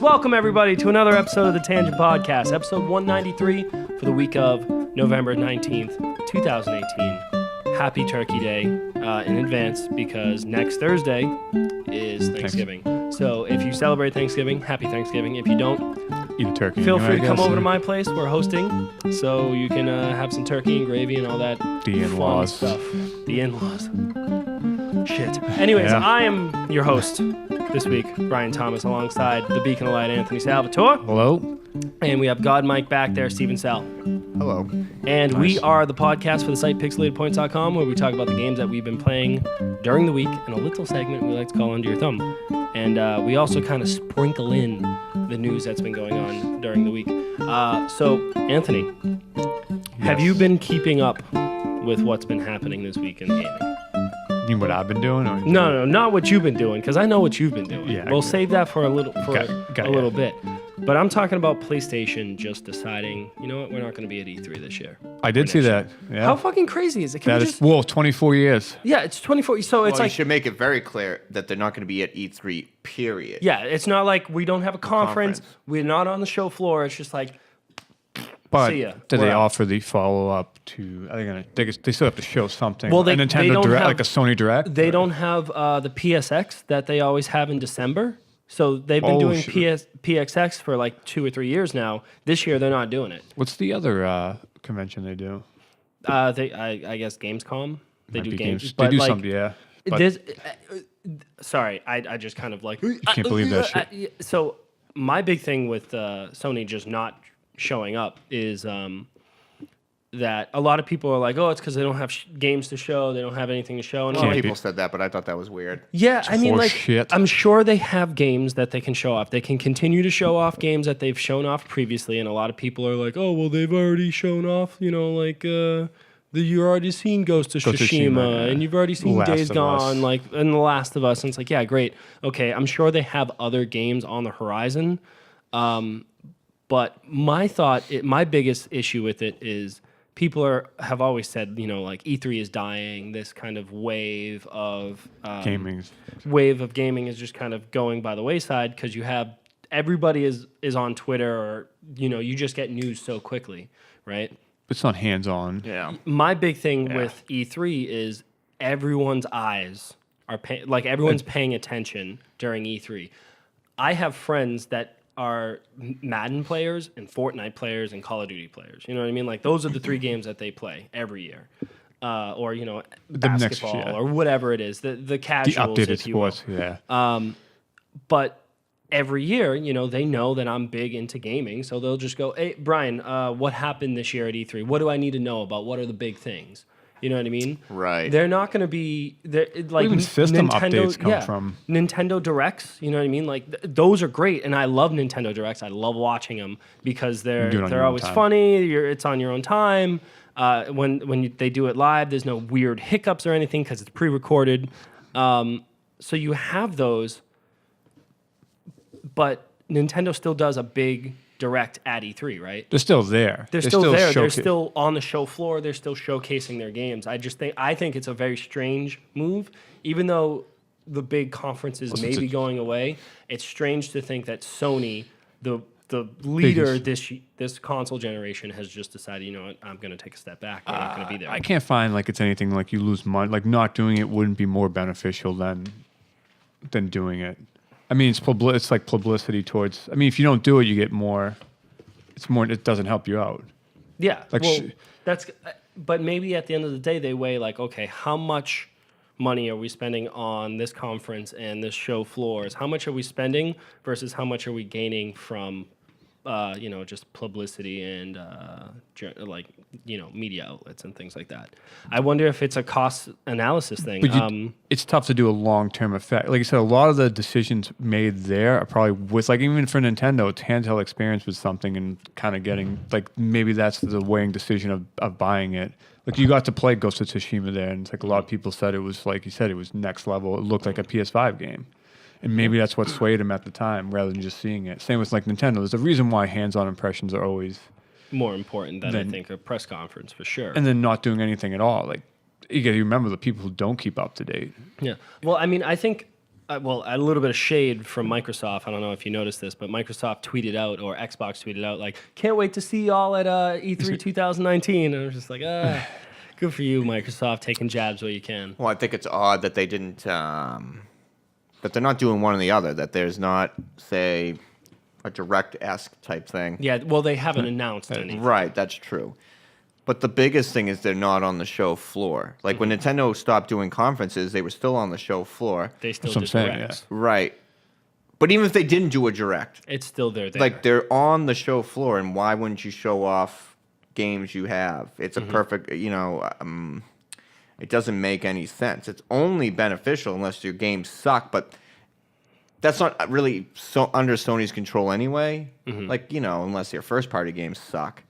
Welcome, everybody, to another episode of the Tangent Podcast, episode 193 for the week of November 19th, 2018. Happy Turkey Day in advance because next Thursday is Thanksgiving. So if you celebrate Thanksgiving, happy Thanksgiving. If you don't, eat a turkey. Feel free to come over to my place. We're hosting, so you can have some turkey and gravy and all that The in-laws stuff. The in-laws. Shit. Anyways, yeah. I am your host this week, Brian Thomas, alongside the Beacon of Light, Anthony Salvatore. Hello. And we have God Mike back there, Steven Sal. Hello. And we are the podcast for the site pixelatedpoints.com, where we talk about the games that we've been playing during the week in a little segment we like to call Under Your Thumb. And we also kind of sprinkle in the news that's been going on during the week. So, Anthony, have you been keeping up with what's been happening this week in gaming? You mean what I've been doing? Or No, not what you've been doing, because I know what you've been doing. Yeah, we'll save that for a little little bit. But I'm talking about PlayStation just deciding, you know what, we're not going to be at E3 this year. I did see that. Yeah. How fucking crazy is it? That is 24 years. Yeah, it's 24. So it's you like should make it very clear that they're not going to be at E3, period. Yeah, it's not like we don't have a conference. We're not on the show floor. It's just like, but see ya. Did they offer the follow-up to, they still have to show something. Well, a Nintendo Direct, like a Sony Direct? They don't have the PSX that they always have in December. So they've been doing PXX for like 2 or 3 years now. This year, they're not doing it. What's the other convention they do? I guess Gamescom. They do games. They do something, yeah. Sorry, I just kind of like... You can't believe that shit. So my big thing with Sony just not showing up is that a lot of people are like, oh, it's because they don't have games to show. They don't have anything to show. And A lot of people said that, but I thought that was weird. Yeah, I mean, like, shit. I'm sure they have games that they can show off. They can continue to show off games that they've shown off previously, and a lot of people are like, oh, well, they've already shown off, you know, like, you've already seen Ghost of Tsushima, and you've already seen Days Gone, like, and The Last of Us, and it's like, yeah, great. Okay, I'm sure they have other games on the horizon, but my biggest issue with it is people have always said, you know, like E3 is dying. This kind of wave of gaming is just kind of going by the wayside because you have everybody is on Twitter, or you know, you just get news so quickly, right? It's not hands-on. Yeah. My big thing with E3 is everyone's eyes are everyone's paying attention during E3. I have friends that are Madden players and Fortnite players and Call of Duty players. You know what I mean? Like, those are the 3 games that they play every year. Or, you know, basketball or whatever it is. The casuals, the updated if you will. sports, yeah. But every year, you know, they know that I'm big into gaming, so they'll just go, hey, Brian, what happened this year at E3? What do I need to know about? What are the big things? You know what I mean? Right. They're not going to be like even system Nintendo, updates come from Nintendo Directs. You know what I mean? Like those are great, and I love Nintendo Directs. I love watching them because they're always funny. It's on your own time. When they do it live, there's no weird hiccups or anything because it's pre-recorded. So you have those, but Nintendo still does a big Direct at E3, right? They're still there. They're still there. They're still on the show floor. They're still showcasing their games. I think it's a very strange move, even though the big conferences may be going away. It's strange to think that Sony, the leader this console generation, has just decided, you know what, I'm going to take a step back. We're not going to be there. I can't find like it's anything like you lose money. Like not doing it wouldn't be more beneficial than doing it. I mean, it's like publicity towards. I mean, if you don't do it, you get more. It's more. It doesn't help you out. Yeah. Like but maybe at the end of the day, they weigh like, okay, how much money are we spending on this conference and this show floors? How much are we spending versus how much are we gaining from, you know, just publicity and like, you know, media outlets and things like that. I wonder if it's a cost analysis thing. But it's tough to do a long-term effect. Like I said, a lot of the decisions made there are probably with, like, even for Nintendo, it's handheld experience with something and kind of getting, like, maybe that's the weighing decision of buying it. Like, you got to play Ghost of Tsushima there, and it's like a lot of people said it was, like you said, it was next level. It looked like a PS5 game. And maybe that's what swayed him at the time rather than just seeing it. Same with, like, Nintendo. There's a reason why hands-on impressions are always more important than I think a press conference, for sure. And then not doing anything at all. Like, you got to remember the people who don't keep up to date. Yeah. Well, I mean, I think well, a little bit of shade from Microsoft. I don't know if you noticed this, but Microsoft tweeted out, or Xbox tweeted out, like, can't wait to see y'all at E3 2019. And I was just like, good for you, Microsoft, taking jabs where you can. Well, I think it's odd that they didn't, that they're not doing one or the other, that there's not, say, a direct-esque type thing. Yeah, well, they haven't announced anything. Right, that's true. But the biggest thing is they're not on the show floor. Like when Nintendo stopped doing conferences, they were still on the show floor. They still That's what I'm did saying, directs. Right. But even if they didn't do a direct, It's still there. like they're on the show floor, and why wouldn't you show off games you have? It's a perfect, it doesn't make any sense. It's only beneficial unless your games suck, but that's not really under Sony's control anyway. Like, unless your first-party games suck.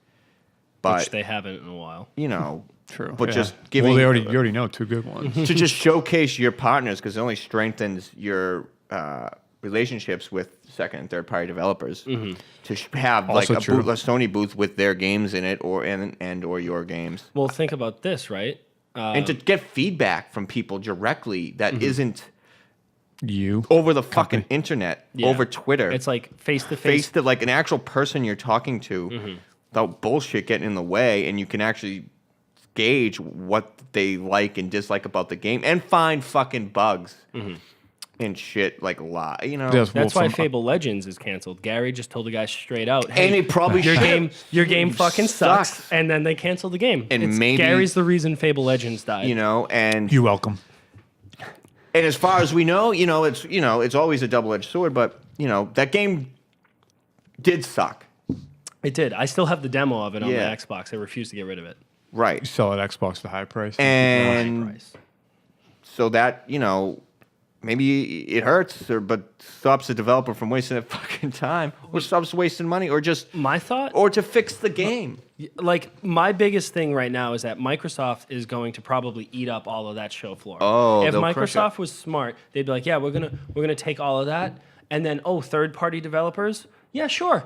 But, which they haven't in a while. True. But Yeah. just giving... Well, you already know 2 good ones. to just showcase your partners, because it only strengthens your relationships with second and third party developers to have like Also a true. Sony booth with their games in it or your games, Well, think about this, right? and to get feedback from people directly that isn't You. over the fucking internet, Yeah. over Twitter. It's like face to face face. to like an actual person you're talking to without bullshit getting in the way, and you can actually gauge what they like and dislike about the game and find fucking bugs and shit like Yes, That's well, why from- Fable Legends is canceled. Gary just told the guy straight out, "Hey, and it probably your should. game fucking sucks." And then they canceled the game. And maybe- Gary's the reason Fable Legends died. And You're welcome. and as far as we know, it's always a double-edged sword, but that game did suck. It did. I still have the demo of it on Yeah. my Xbox. I refuse to get rid of it. Right. You sell at Xbox for high price. And Price. so that, maybe it hurts, but stops the developer from wasting their fucking time, or stops wasting money, or just, My thought, or to fix the game. like my biggest thing right now is that Microsoft is going to probably eat up all of that show floor. Oh, if they'll crush Microsoft was smart, they'd be like, yeah, we're gonna take all of that, and then third-party developers, yeah, sure,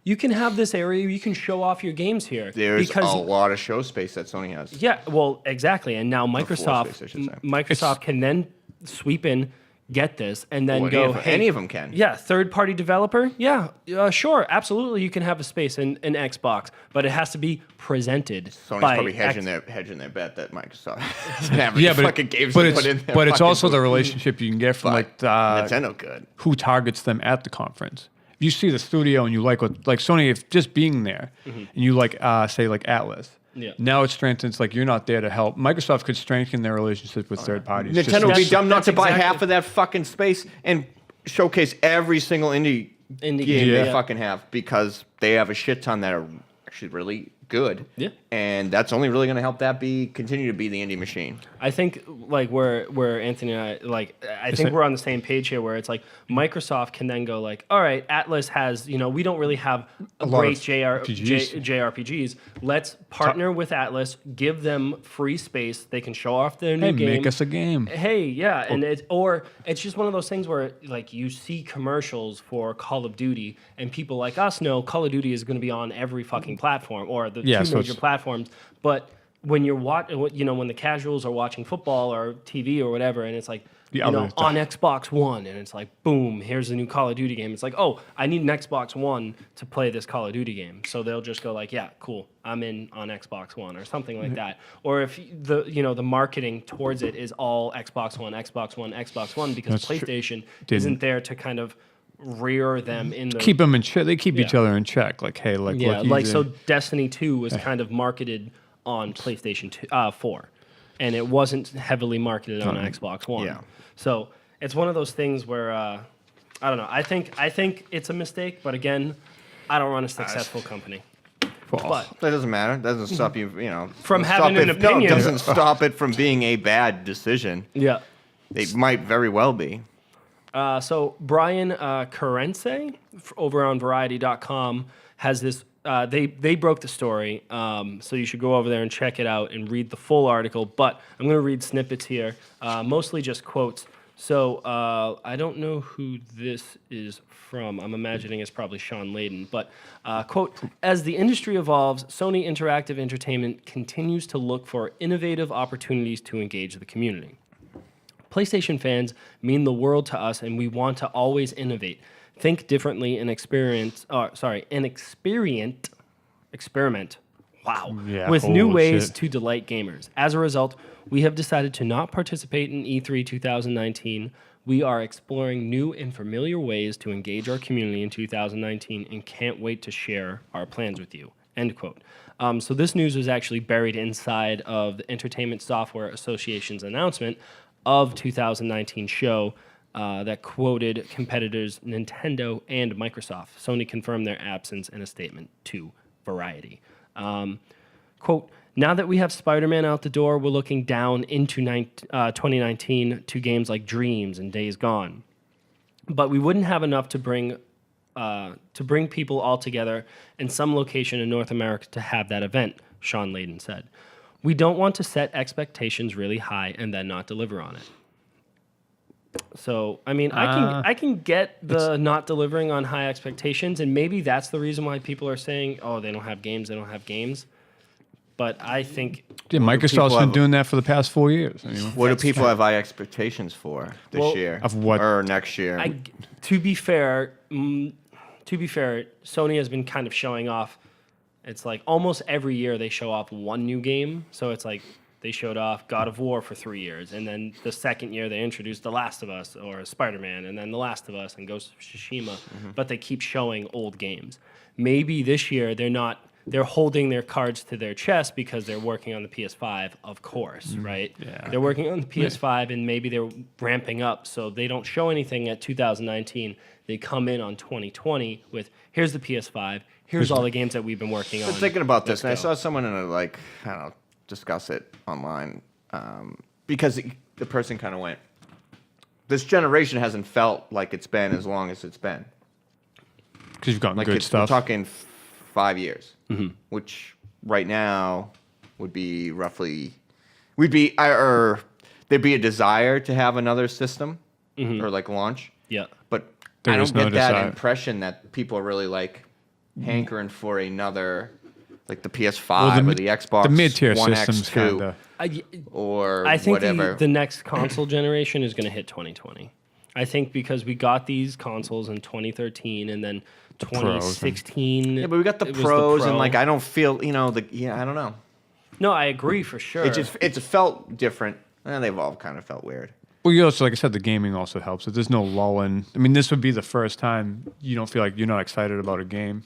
you can have this area, you can show off your games here. There's because a lot of show space that Sony has. yeah, well, exactly, and now floor Microsoft space, I should say. Microsoft can then sweep in, get this, and then Well, go, any hey, of them can. yeah, third-party developer, yeah, sure, absolutely, you can have a space in Xbox, but it has to be presented. Sony's by probably hedging their bet that Microsoft doesn't have any Yeah, but, fucking games but to it's put in there. but it's also the relationship you can get from Nintendo could. who targets them at the conference. If you see the studio and you like Sony, if just being there and you like say like Atlas. Yeah. Now it strengthens like you're not there to help. Microsoft could strengthen their relationship with third parties. Nintendo would be dumb not to buy exactly- half of that fucking space and showcase every single indie game game, they fucking have, because they have a shit ton that are actually really good. Yeah. And that's only really going to help that continue to be the indie machine. I think like where Anthony and I think we're on the same page here, where it's like Microsoft can then go like, all right, Atlas has, we don't really have lot great of JRPGs. Let's partner with Atlas, give them free space. They can show off their new Hey, game. make us a game. Hey, yeah, and it's just one of those things where like you see commercials for Call of Duty, and people like us know Call of Duty is going to be on every fucking platform, or the Yeah, two so major it's- platforms. But when you're when the casuals are watching football or TV or whatever, and it's like on Xbox One, and it's like boom, here's a new Call of Duty game. It's like, oh, I need an Xbox One to play this Call of Duty game, so they'll just go like, yeah, cool, I'm in on Xbox One or something like that. Or if the marketing towards it is all Xbox One, because That's true. PlayStation isn't there to kind of rear them in the Keep them in check. They keep each Yeah. other in check. Like, hey, like, yeah, look, like he's so in- Destiny 2 was kind of marketed on PlayStation 4, and it wasn't heavily marketed on Xbox One. Yeah. So it's one of those things where I don't know. I think it's a mistake, but again, I don't run a successful company. false. But That doesn't matter. That doesn't stop you, From doesn't having stop an it- No, opinion. it doesn't stop it from being a bad decision. yeah. They might very well be. So Brian Carense over on Variety.com has this. They broke the story, so you should go over there and check it out and read the full article. But I'm going to read snippets here, mostly just quotes. So I don't know who this is from. I'm imagining it's probably Sean Layden. But quote: as the industry evolves, Sony Interactive Entertainment continues to look for innovative opportunities to engage the community. PlayStation fans mean the world to us, and we want to always innovate, think differently, and experiment. Wow. Yeah, With new holy ways shit. to delight gamers. As a result, we have decided to not participate in E3 2019. We are exploring new and familiar ways to engage our community in 2019 and can't wait to share our plans with you. End quote. So this news was actually buried inside of the Entertainment Software Association's announcement of 2019 show that quoted competitors Nintendo and Microsoft. Sony confirmed their absence in a statement to Variety. Quote, now that we have Spider-Man out the door, we're looking down into 2019 to games like Dreams and Days Gone. But we wouldn't have enough to bring people all together in some location in North America to have that event, Sean Layden said. We don't want to set expectations really high and then not deliver on it. So, I mean, I can get the not delivering on high expectations, and maybe that's the reason why people are saying, oh, they don't have games. But I think... Yeah, Microsoft's been doing that for the past 4 years. I mean, What do people have high expectations for this year? Of what? Or next year? To be fair, Sony has been kind of showing off. It's like almost every year they show off one new game. So it's like they showed off God of War for 3 years. And then the second year they introduced The Last of Us or Spider-Man and then The Last of Us and Ghost of Tsushima. Mm-hmm. But they keep showing old games. Maybe this year they're holding their cards to their chest because they're working on the PS5, of course, right? Yeah. They're working on the PS5 and maybe they're ramping up. So they don't show anything at 2019. They come in on 2020 with, here's the PS5, here's all the games that we've been working on. I was thinking about this, and I saw someone discuss it online, because the person kind of went, this generation hasn't felt like it's been as long as it's been. Because you've gotten good stuff. We're talking 5 years, which right now would be roughly, there'd be a desire to have another system or like launch. Yeah. But I don't get that impression that people are really like hankering for another, like the PS5 or the Xbox the mid-tier One systems X2 or I think whatever. the next console generation is going to hit 2020. I think because we got these consoles in 2013 and then 2016. Yeah, but we got the pros and like I don't feel, I don't know. No, I agree for sure. It's felt different. They've all kind of felt weird. Well, you also, like I said, the gaming also helps. There's no lull in. I mean, this would be the first time you don't feel like you're not excited about a game.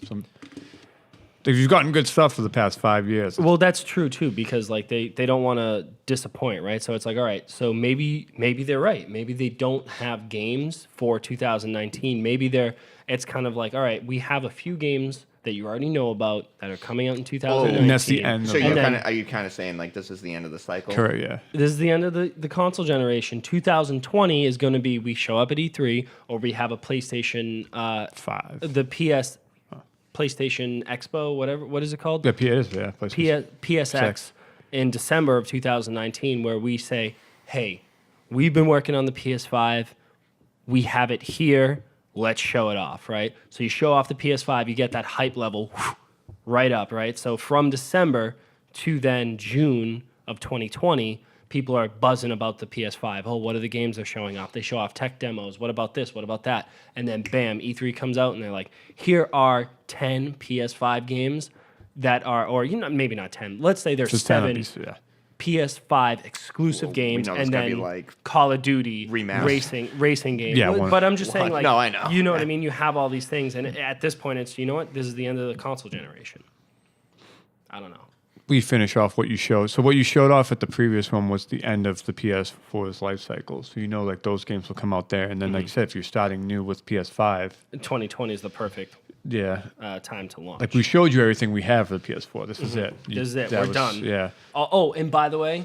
If you've gotten good stuff for the past 5 years. Well, that's true too, because like they don't want to disappoint, right? So it's like, all right, so maybe they're right. Maybe they don't have games for 2019. It's kind of like, all right, we have a few games that you already know about that are coming out in 2019. And that's the end. So are you kind of saying like this is the end of the cycle? Correct, yeah. This is the end of the console generation. 2020 is going to be we show up at E3 or we have a PlayStation 5. The PlayStation Expo, whatever. What is it called? Yeah, PlayStation. PSX in December of 2019, where we say, hey, we've been working on the PS5. We have it here. Let's show it off, right? So you show off the PS5, you get that hype level right up, right? So from December to then June of 2020, people are buzzing about the PS5. Oh, what are the games they're showing off? They show off tech demos. What about this? What about that? And then bam, E3 comes out and they're like, here are 10 PS5 games that are, or maybe not 10. Let's say there's 7 PS5 exclusive games, and then like Call of Duty racing games. Yeah, but I'm just saying, like, no, I know. You know what I mean? You have all these things, and at this point, it's this is the end of the console generation. I don't know. We finish off what you showed. So what you showed off at the previous one was the end of the PS4's life cycle. So like those games will come out there, and then like you said, if you're starting new with PS5, 2020 is the perfect time to launch. Like we showed you everything we have for the PS4. This is it. This is it. We're done. Yeah. Oh, and by the way,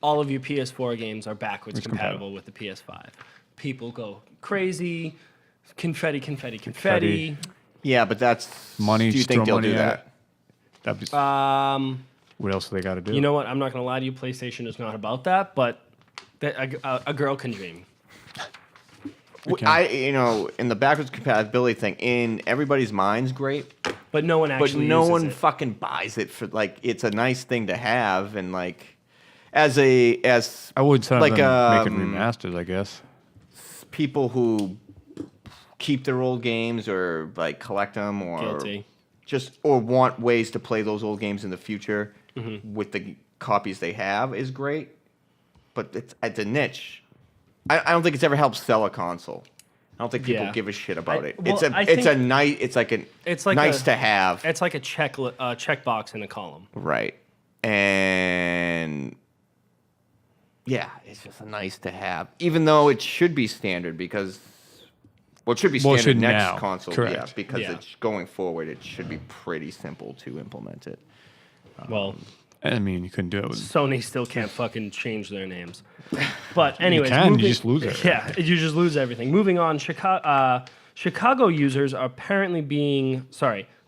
all of your PS4 games are backwards compatible with the PS5. People go crazy. Confetti. Yeah, but that's money. Do you think they'll do that? What else do they got to do? You know what? I'm not going to lie to you. PlayStation is not about that, but a girl can dream. In the backwards compatibility thing, in everybody's mind's great, but no one actually. But no one fucking buys it for like it's a nice thing to have, and like, as I would say like making remasters, I guess. people who keep their old games or like collect them or Guilty. or want ways to play those old games in the future Mm-hmm. with the copies they have is great. But it's a niche. I don't think it's ever helped sell a console. I don't think people Yeah. give a shit about it. well, I It's think like nice to have. It's like a checkbox in a column. Right. And yeah, it's just a nice to have. Even though it should be standard because it should be Well, it standard should next now. console. Correct. Yeah, because Yeah. it's going forward it should be pretty simple to implement it. Well, I mean, you couldn't do it with. Sony still can't fucking change their names. But anyways, can, you just lose it. Yeah, you just lose everything. Moving on, Chicago users are apparently being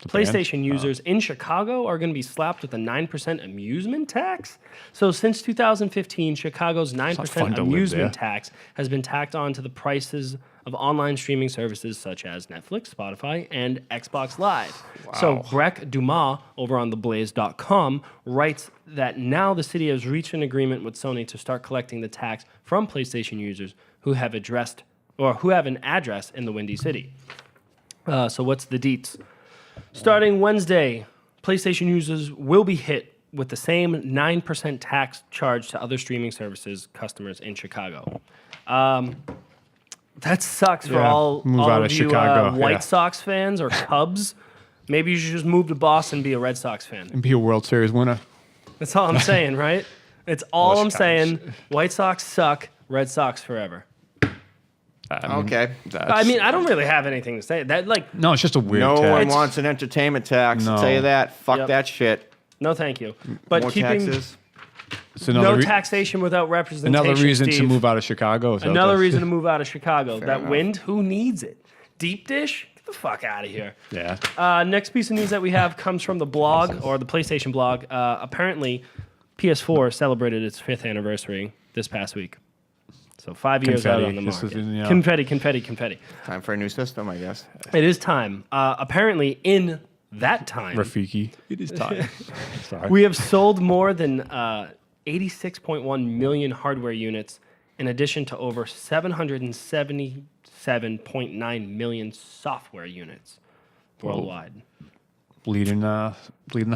PlayStation users in Chicago are going to be slapped with a 9% amusement tax. So since 2015, Chicago's 9% fun to live amusement there. tax has been tacked on to the prices of online streaming services such as Netflix, Spotify, and Xbox Live. So Breck Dumas over on theblaze.com writes that now the city has reached an agreement with Sony to start collecting the tax from PlayStation users who have an address in the Windy City. So what's the deets? Starting Wednesday, PlayStation users will be hit with the same 9% tax charged to other streaming services customers in Chicago. That sucks for Yeah, all move out of of you Chicago, White yeah. Sox fans or Cubs. Maybe you should just move to Boston and be a Red Sox fan. And be a World Series winner. That's all I'm saying, right? It's all I'm Chicago's- saying. White Sox suck. Red Sox forever. Okay. I mean, I don't really have anything to say. That No, it's just a weird No tax. one wants an entertainment tax. I'll No. tell you that. Fuck Yep. that shit. no, thank you. But More keeping taxes. It's no another, taxation without representation. another reason to Steve. move out of Chicago. Is that Another what reason to move out of Chicago. That enough. wind, who needs it? Deep dish? Get the fuck out of here. Yeah. Next piece of news that we have comes from the blog, or the PlayStation blog. Apparently, PS4 celebrated its 5th anniversary this past week. So 5 years out Confetti. on the This market. is in, Confetti, confetti, confetti. Time for a new system, I guess. It is time. Apparently, in that time, Rafiki. It is time. Sorry. we have sold more than 86.1 million hardware units, in addition to over 777.9 million software units worldwide. bleeding the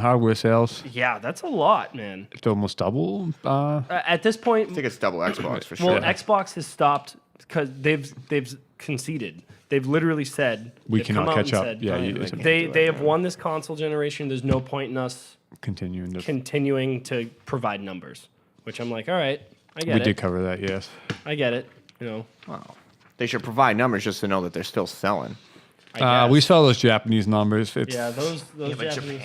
hardware sales. Yeah, that's a lot, man. It's almost double. At this point, I think it's double Xbox for sure. well, Xbox has stopped because they've conceded. They've literally said We they've come cannot out catch and up. said, Yeah, they you, can't they do it, have yeah. won this console generation. There's no point in us continuing to. continuing to provide numbers. Which I'm like, all right, I get We it. did cover that. Yes. I get it. You know, Wow. They should provide numbers just to know that they're still selling. I We guess. saw those Japanese numbers. It's Yeah, those Japanese.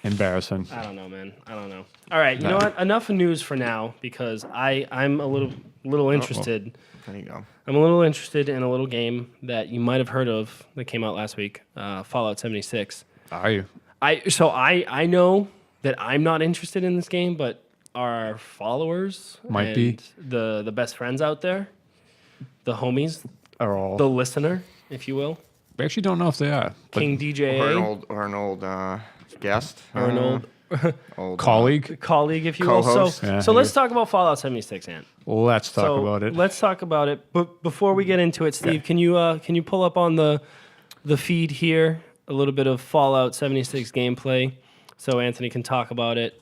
embarrassing. I don't know, man. I don't know. All right, you know what? Enough news for now because I'm a little interested. There you go. I'm a little interested in a little game that you might have heard of that came out last week, Fallout 76. Are you? I know that I'm not interested in this game, but our followers Might be. the best friends out there, the homies, Are all? the listener, if you will, We actually don't know if they are. But King DJA, Or an old guest. or an old colleague. colleague, if you will. Co-host. So, Yeah, so let's yeah. talk about Fallout 76, Ant. Let's talk So about it. Let's talk about it. But before we get into it, Steve, can you pull up on the feed here a little bit of Fallout 76 gameplay so Anthony can talk about it?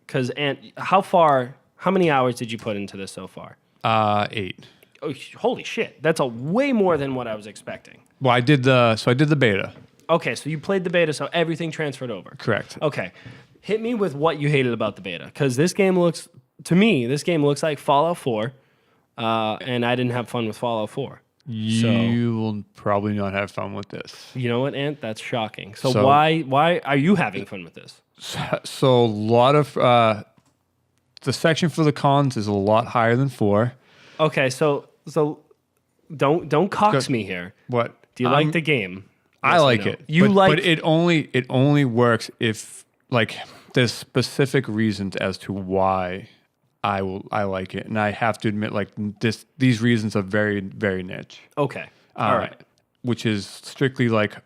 Because how many hours did you put into this so far? 8. Oh, holy shit! That's a way more than what I was expecting. Well, I did the beta. Okay, so you played the beta, so everything transferred over. Correct. Okay, hit me with what you hated about the beta, because this game looks like Fallout 4, and I didn't have fun with Fallout 4. You will probably not have fun with this. You know what, Ant? That's shocking. So, So- why are you having fun with this? So a lot of the section for the cons is a lot higher than 4. Okay, so don't cox me here. What? Do you like the game? I Yes or like no? it. You but, like but it only works if like there's specific reasons as to why I like it, and I have to admit like these reasons are very very niche. Okay. All right. Which is strictly like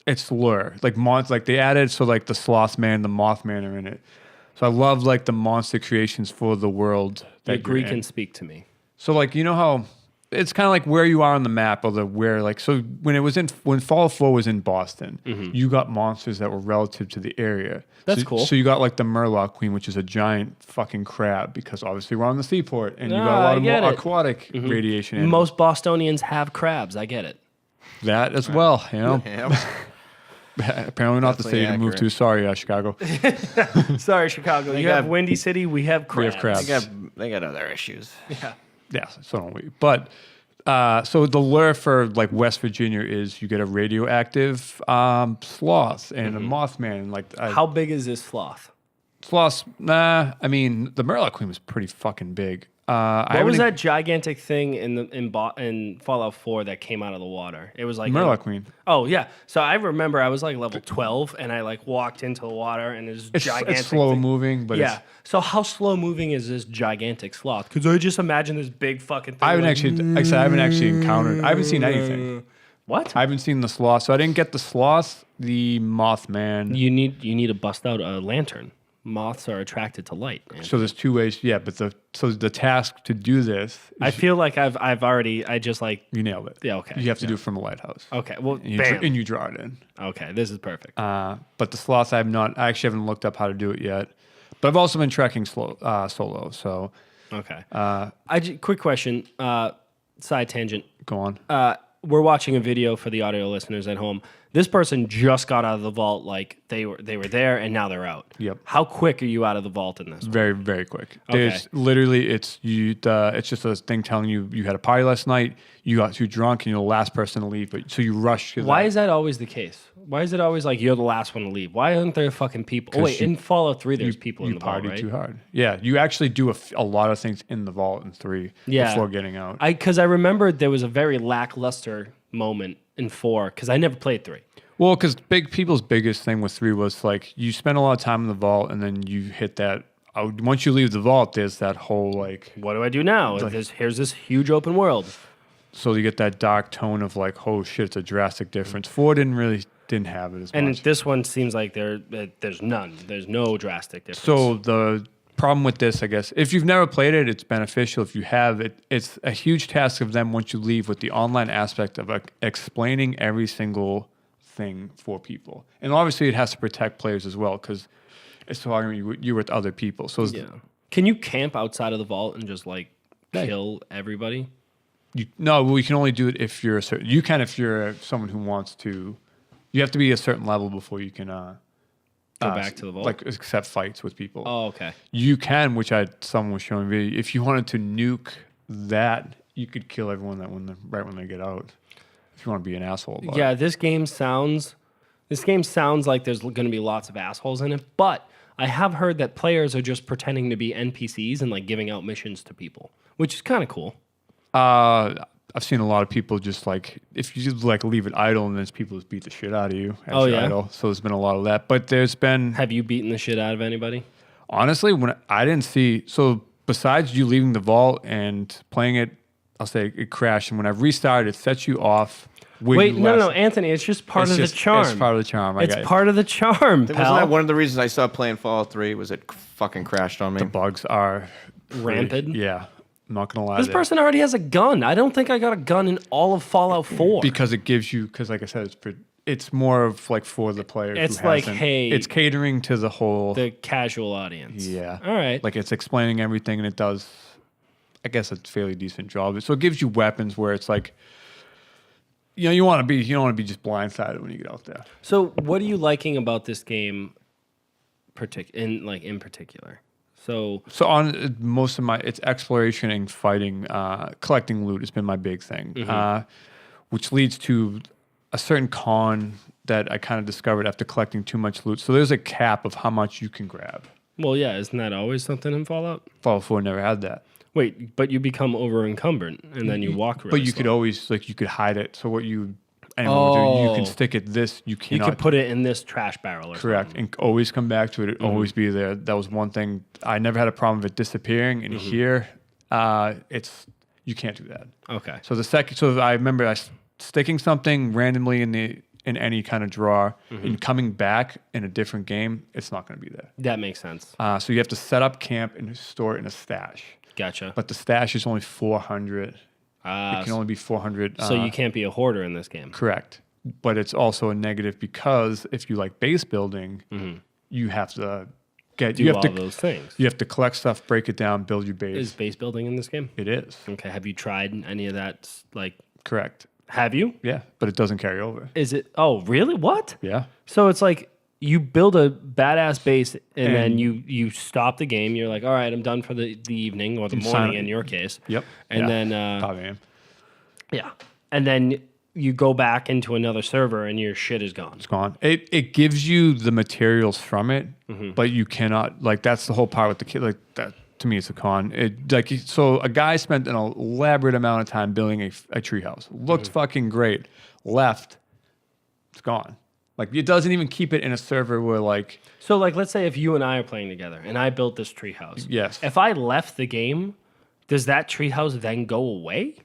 it's lure, like they added so like the Sloth Man, the Mothman are in it. So I love like the monster creations for the world. The That Greek you're in. can speak to me. So like you know how it's kind of like where you are on the map, or so when Fallout 4 was in Boston, you got monsters that were relative to the area. That's so, cool. So you got like the Murloc Queen, which is a giant fucking crab, because obviously we're on the seaport, and you got a I lot of get more it. aquatic radiation. animals. Most Bostonians have crabs. I get it. That as well, you know. Yep. Apparently not the Definitely city to move to. Sorry, Chicago. Sorry, Chicago. You have Windy City. We have crabs. crabs. They got other issues. Yeah. Yeah, so don't we. But so the lure for like West Virginia is you get a radioactive sloth and a Mothman. And like How big is this sloth? sloths, I mean, the Murloc Queen was pretty fucking big. What was that gigantic thing in Fallout 4 that came out of the water? It was like Murloc Queen. Oh yeah. So I remember I was like level 12 and I like walked into the water and it's gigantic. It's slow thing. moving, but Yeah. So how slow moving is this gigantic sloth? Because I just imagine this big fucking thing. I haven't actually, like I said, I haven't actually encountered. I haven't seen anything. What? I haven't seen the sloth, so I didn't get the sloth, the Mothman. You need to bust out a lantern. Moths are attracted to light. Man. So there's two ways, yeah. But the task to do this, I feel like I just like you nailed it. Yeah, okay. You have to do it from a lighthouse. Okay, well, And you, bam. and you draw it in. Okay, this is perfect. But the sloth, I actually haven't looked up how to do it yet. But I've also been trekking solo. So Okay. Quick question. Side tangent. go on. We're watching a video for the audio listeners at home. This person just got out of the vault. Like they were there and now they're out. Yep. How quick are you out of the vault in this? Very, very quick. Okay. There's literally it's just a thing telling you had a party last night. You got too drunk and you're the last person to leave. But so you rush. Why is that always the case? Why is it always like you're the last one to leave? Why aren't there fucking people? Oh wait, in Fallout 3, there's people in the vault, party right? too hard. Yeah, you actually do a lot of things in the vault in 3 before getting out. Because I remember there was a very lackluster moment in 4 because I never played 3. Well, because people's biggest thing with 3 was like you spend a lot of time in the vault and then you hit that. Once you leave the vault, there's that whole like. What do I do now? Here's this huge open world. So you get that dark tone of like, oh shit, it's a drastic difference. 4 didn't have it as And much. this one seems like there's none. There's no drastic difference. So the problem with this, I guess, if you've never played it, it's beneficial. If you have it, it's a huge task of them once you leave with the online aspect of explaining every single thing for people. And obviously it has to protect players as well because it's talking you're with other people. So Can you camp outside of the vault and just like kill everybody? we can only do it if you're you can if you're someone who wants to. You have to be a certain level before you can Go back to the vault? like accept fights with people. Oh, okay. You can, which someone was showing me. If you wanted to nuke that, you could kill everyone right when they get out. If you want to be an asshole about it. This game sounds like there's going to be lots of assholes in it, but I have heard that players are just pretending to be NPCs and like giving out missions to people, which is kind of cool. I've seen a lot of people just like if you just like leave it idle and then people just beat the shit out of you. Idle. So there's been a lot of that. But there's been. Have you beaten the shit out of anybody? Honestly, when I didn't see. So besides you leaving the vault and playing it, I'll say it crashed. And when I restarted, it sets you off. Wait, no, Anthony. It's just part of the charm. It's part of the charm. It's part of the charm, Wasn't pal. that one of the reasons I stopped playing Fallout 3 was it fucking crashed on me? The bugs are Rampant? Yeah. I'm not going to lie. This person already has a gun. I don't think I got a gun in all of Fallout 4. Because it gives you, because like I said, it's more of like for the player. It's like, hey. It's catering to the whole. The casual audience. Yeah. All right. Like it's explaining everything and it does, I guess, a fairly decent job. So it gives you weapons where it's like, you don't want to be just blindsided when you get out there. So what are you liking about this game in particular? So on most of it's exploration and fighting, collecting loot has been my big thing, which leads to a certain con that I kind of discovered after collecting too much loot. So there's a cap of how much you can grab. Well, yeah, isn't that always something in Fallout? Fallout 4 never had that. Wait, but you become over encumbered and then you walk really But you slow. could always, you could hide it. So what anyone would do, you can stick it this, you cannot. You could put it in this trash barrel or correct, something. and always come back to it. It'd always be there. That was one thing. I never had a problem with it disappearing. And here, you can't do that. Okay. So I remember sticking something randomly in in any kind of draw and coming back in a different game, it's not going to be there. That makes sense. So you have to set up camp and store it in a stash. Gotcha. But the stash is only 400. It can only be 400. So you can't be a hoarder in this game. Correct. But it's also a negative because if you like base building, you have to those things. You have to collect stuff, break it down, build your base. Is base building in this game? It is. Okay. Have you tried any of that? Like, Correct. have you? Yeah, but it doesn't carry over. Is it? Oh, really? What? Yeah. So it's like you build a badass base and then you stop the game. You're like, all right, I'm done for the evening or the morning in your case. Yep. And then 5 a.m. Yeah. And then you go back into another server and your shit is gone. It's gone. It gives you the materials from it, but you cannot, like, that's the whole part with the kid. Like, that to me, it's a con. So a guy spent an elaborate amount of time building a treehouse. Looked fucking great. Left, it's gone. Like, it doesn't even keep it in a server where, like... So, like, let's say if you and I are playing together and I built this treehouse. Yes. If I left the game, does that treehouse then go away?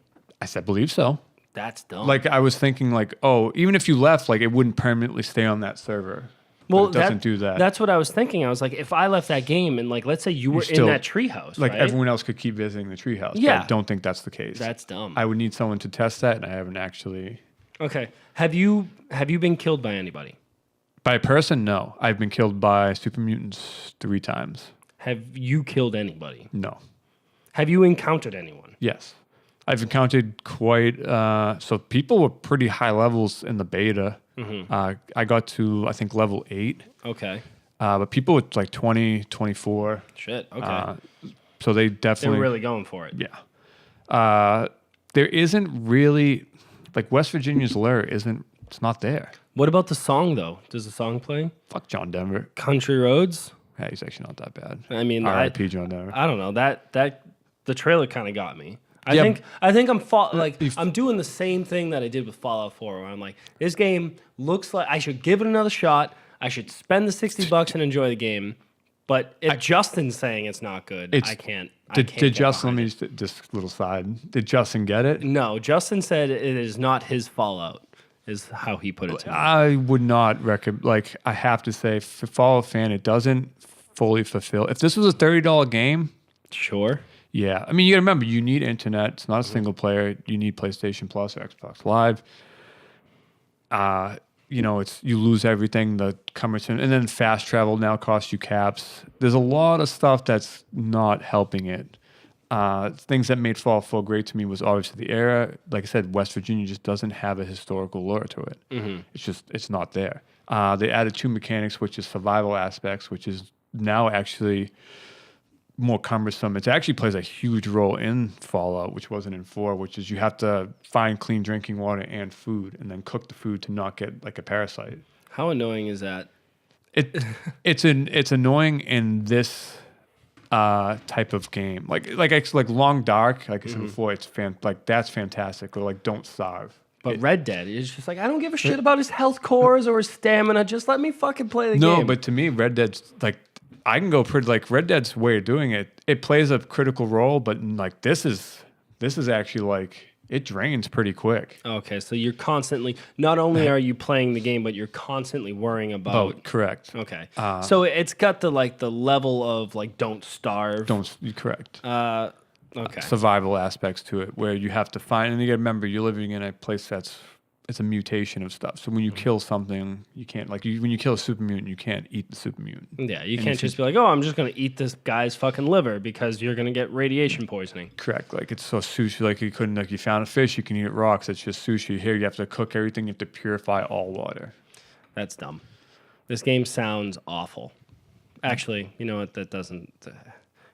I believe so. That's dumb. Like, I was thinking, like, oh, even if you left, like, it wouldn't permanently stay on that server. Well, it doesn't do that. That's what I was thinking. I was like, if I left that game and, like, let's say you were in that treehouse, like, right? everyone else could keep visiting the treehouse. Yeah. But I don't think that's the case. That's dumb. I would need someone to test that, and I haven't actually... Okay. Have you been killed by anybody? By a person, no. I've been killed by super mutants 3 times. Have you killed anybody? No. Have you encountered anyone? Yes. I've encountered quite... so people were pretty high levels in the beta. I got to, I think, level 8. Okay. But people with like 20, 24. Shit. Okay. So they They're definitely... really going for it. Yeah. There isn't really... Like, West Virginia's lure isn't... It's not there. What about the song, though? Does the song play? Fuck John Denver. Country Roads? Yeah, he's actually not that bad. I mean... R.I.P. John Denver. I don't know. That the trailer kind of got me. I Yeah, think I'm doing the same thing that I did with Fallout 4, where I'm like, this game looks like I should give it another shot. I should spend the $60 and enjoy the game. But if Justin's saying it's not good, I can't. Did Justin? Let me just little side. Did Justin get it? No, Justin said it is not his Fallout. Is how he put it to me. I would not recommend. Like, I have to say, for Fallout fan, it doesn't fully fulfill. If this was a $30 game, Sure. yeah. I mean, you got to remember, you need internet. It's not a single player. You need PlayStation Plus or Xbox Live. You know, you lose everything, the cumbersome, and then fast travel now costs you caps. There's a lot of stuff that's not helping it. Things that made Fallout 4 great to me was obviously the era. Like I said, West Virginia just doesn't have a historical lore to it. It's not there. They added 2 mechanics, which is survival aspects, which is now actually more cumbersome. It actually plays a huge role in Fallout, which wasn't in 4, which is you have to find clean drinking water and food, and then cook the food to not get like a parasite. How annoying is that? It's annoying in this type of game, like Long Dark. Like I said before, it's that's fantastic. Or like Don't Starve. But Red Dead is just like, I don't give a shit about his health cores or his stamina. Just let me fucking play the game. No, but to me, Red Dead's like, I can go pretty, like, Red Dead's way of doing it. It plays a critical role, but like this is actually like, it drains pretty quick. Okay, so you're constantly, not only are you playing the game, but you're constantly worrying about. Correct. Okay, so it's got the level of like Don't Starve. Correct. Okay. Survival aspects to it, where you have to find, and you got to remember, you're living in a place it's a mutation of stuff. So when you kill something, you can't, like, when you kill a super mutant, you can't eat the super mutant. Yeah, you can't just be like, oh, I'm just going to eat this guy's fucking liver because you're going to get radiation poisoning. Correct. Like, it's so sushi, like, you couldn't, like, you found a fish, you can eat it raw because it's just sushi. Here, you have to cook everything, you have to purify all water. That's dumb. This game sounds awful. Actually, you know what? That doesn't,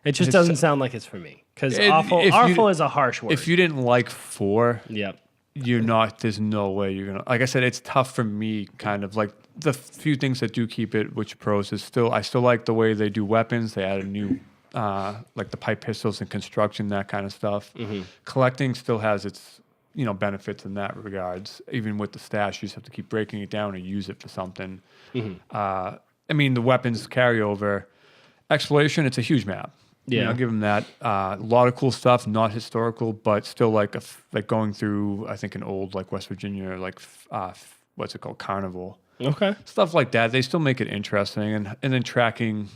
it just doesn't sound like it's for me. Because awful is a harsh word. If you didn't like 4, yep. There's no way you're gonna, like I said, it's tough for me, kind of like the few things that do keep it, which pros is I still like the way they do weapons. They added new, like the pipe pistols and construction, that kind of stuff. Collecting still has its, benefits in that regards. Even with the stash, you just have to keep breaking it down or use it for something. I mean, the weapons carryover. Exploration, it's a huge map. Yeah, I'll give them that. A lot of cool stuff, not historical, but still like going through, I think, an old like West Virginia, like what's it called, Carnival. Okay. Stuff like that. They still make it interesting, and then tracking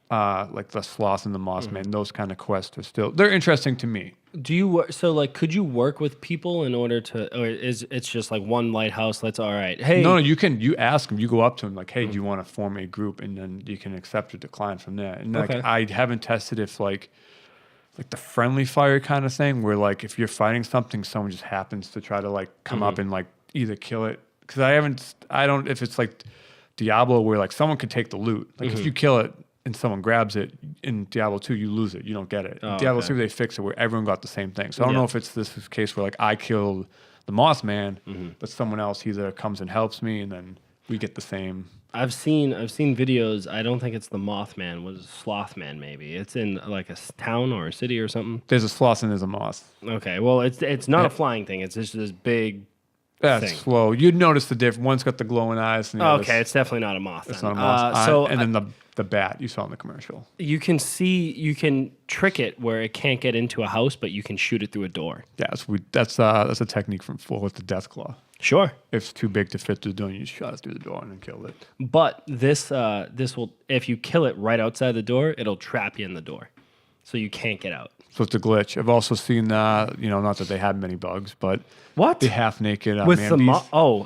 like the sloth and the moss man. Those kind of quests are they're interesting to me. Do you so like could you work with people in order to, or is it's just like one lighthouse? All right. Hey, No, you ask them. You go up to them like, hey, do you want to form a group, and then you can accept or decline from there. And like I haven't tested if like the friendly fire kind of thing, where like if you're fighting something, someone just happens to try to like come up and like either kill it. Because I don't if it's like Diablo where like someone could take the loot. Like if you kill it and someone grabs it, in Diablo 2 you lose it, you don't get it. In Diablo 3 they fix it where everyone got the same thing. So I don't know if it's this case where like I killed the Moss Man, but someone else either comes and helps me and then we get the same. I've seen videos. I don't think it's the Mothman. Was Slothman maybe? It's in like a town or a city or something. There's a sloth and there's a moss. Okay, well it's not a flying thing. It's just this big. That's slow. You'd notice the difference. One's got the glowing eyes. And the okay, it's definitely not a moth. It's not a moss. And then the bat you saw in the commercial. You can trick it where it can't get into a house, but you can shoot it through a door. Yeah, that's a technique from 4 with the death claw. Sure. If it's too big to fit through the door, you just shot it through the door and then killed it. But this will, if you kill it right outside the door, it'll trap you in the door, so you can't get out. So it's a glitch. I've also seen, not that they had many bugs, but what the half naked with man beast. All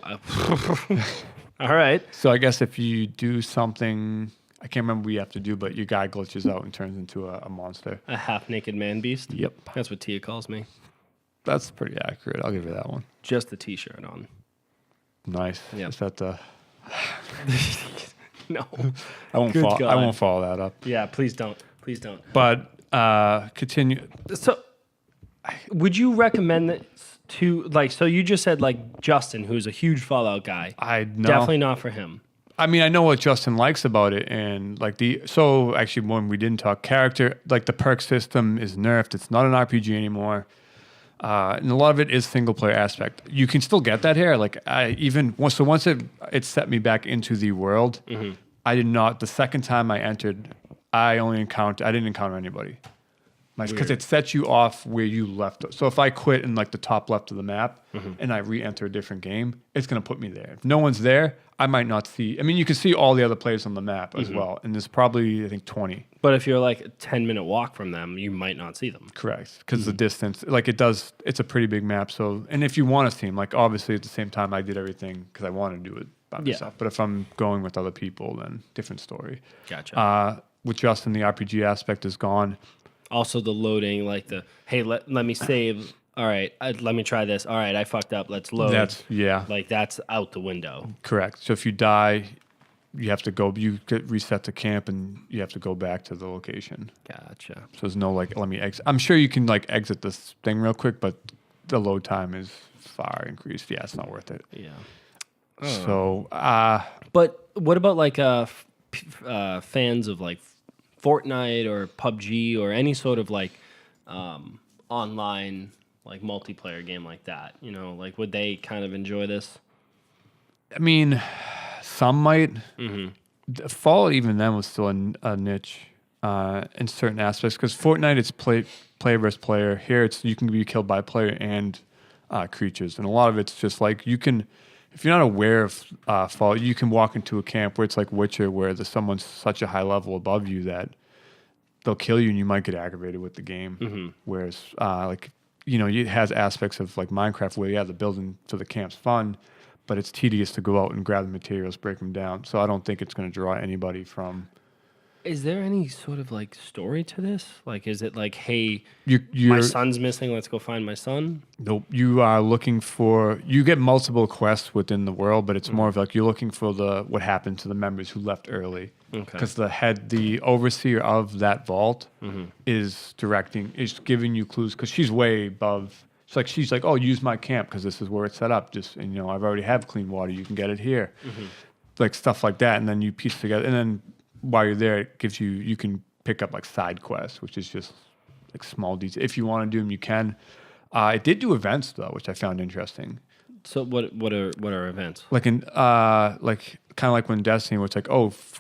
right. So I guess if you do something, I can't remember what you have to do, but your guy glitches out and turns into a monster. A half naked man beast. Yep, that's what Tia calls me. That's pretty accurate. I'll give you that one. Just the T-shirt on. Nice. Yeah. Is that the? No. I won't follow that up. Yeah, please don't. Please don't. But continue. So, would you recommend that to like? So you just said like Justin, who's a huge Fallout guy. I know. Definitely not for him. I mean, I know what Justin likes about it, and like actually when we didn't talk character, like the perk system is nerfed. It's not an RPG anymore. And a lot of it is single player aspect. You can still get that here. Like once it set me back into the world, I did not. The second time I entered, I didn't encounter anybody. Because it sets you off where you left. So if I quit in like the top left of the map and I re-enter a different game, it's going to put me there. If no one's there, I might not see. I mean, you can see all the other players on the map as well. And there's probably, I think, 20. But if you're like a 10-minute walk from them, you might not see them. Correct. Because the distance, like it's a pretty big map. So, and if you want to see them, like obviously at the same time, I did everything because I want to do it by myself. But if I'm going with other people, then different story. Gotcha. With Justin, the RPG aspect is gone. Also, the loading, like hey, let me save. All right, let me try this. All right, I fucked up. Let's load. That's out the window. Correct. So if you die, you have to go. You get reset to camp, and you have to go back to the location. Gotcha. So there's no like, let me exit. I'm sure you can like exit this thing real quick, but the load time is far increased. Yeah, it's not worth it. Yeah. So, but what about like fans of like Fortnite or PUBG or any sort of like online like multiplayer game like that? Like would they kind of enjoy this? I mean, some might. Fallout even then was still a niche in certain aspects because Fortnite it's player versus player. Here you can be killed by player and creatures, and a lot of it's just like you can. If you're not aware of Fallout, you can walk into a camp where it's like Witcher, where there's someone such a high level above you that they'll kill you and you might get aggravated with the game. Whereas, it has aspects of like Minecraft where, the building for the camp's fun, but it's tedious to go out and grab the materials, break them down. So I don't think it's going to draw anybody from... Is there any sort of like story to this? Like, is it like, hey, you're, my son's missing, let's go find my son? Nope. You are looking for... You get multiple quests within the world, but it's more of like you're looking for what happened to the members who left early. Because the overseer of that vault is giving you clues because she's way above. She's like, oh, use my camp because this is where it's set up. I've already have clean water. You can get it here, like stuff like that. And then you piece together. And then while you're there, it gives you can pick up like side quests, which is just like small details. If you want to do them, you can. It did do events though, which I found interesting. So what are events? Like kind of like when Destiny, where it's like,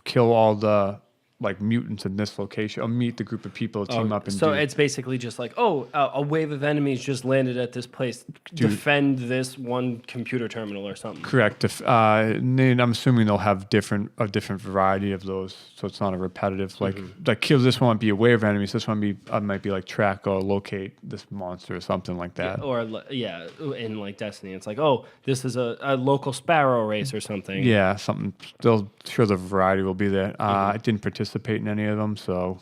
kill all the like mutants in this location, or meet the group of people, team up, and so do. it's basically just like, a wave of enemies just landed at this place. Defend this one computer terminal or something. Correct. And then I'm assuming they'll have a different variety of those, so it's not a repetitive like kill. This one might be a wave of enemies. This one might be like track or locate this monster or something like that. In like Destiny, it's like, this is a local sparrow race or something. Yeah, something. Sure, the variety will be there. I didn't participate in any of them, so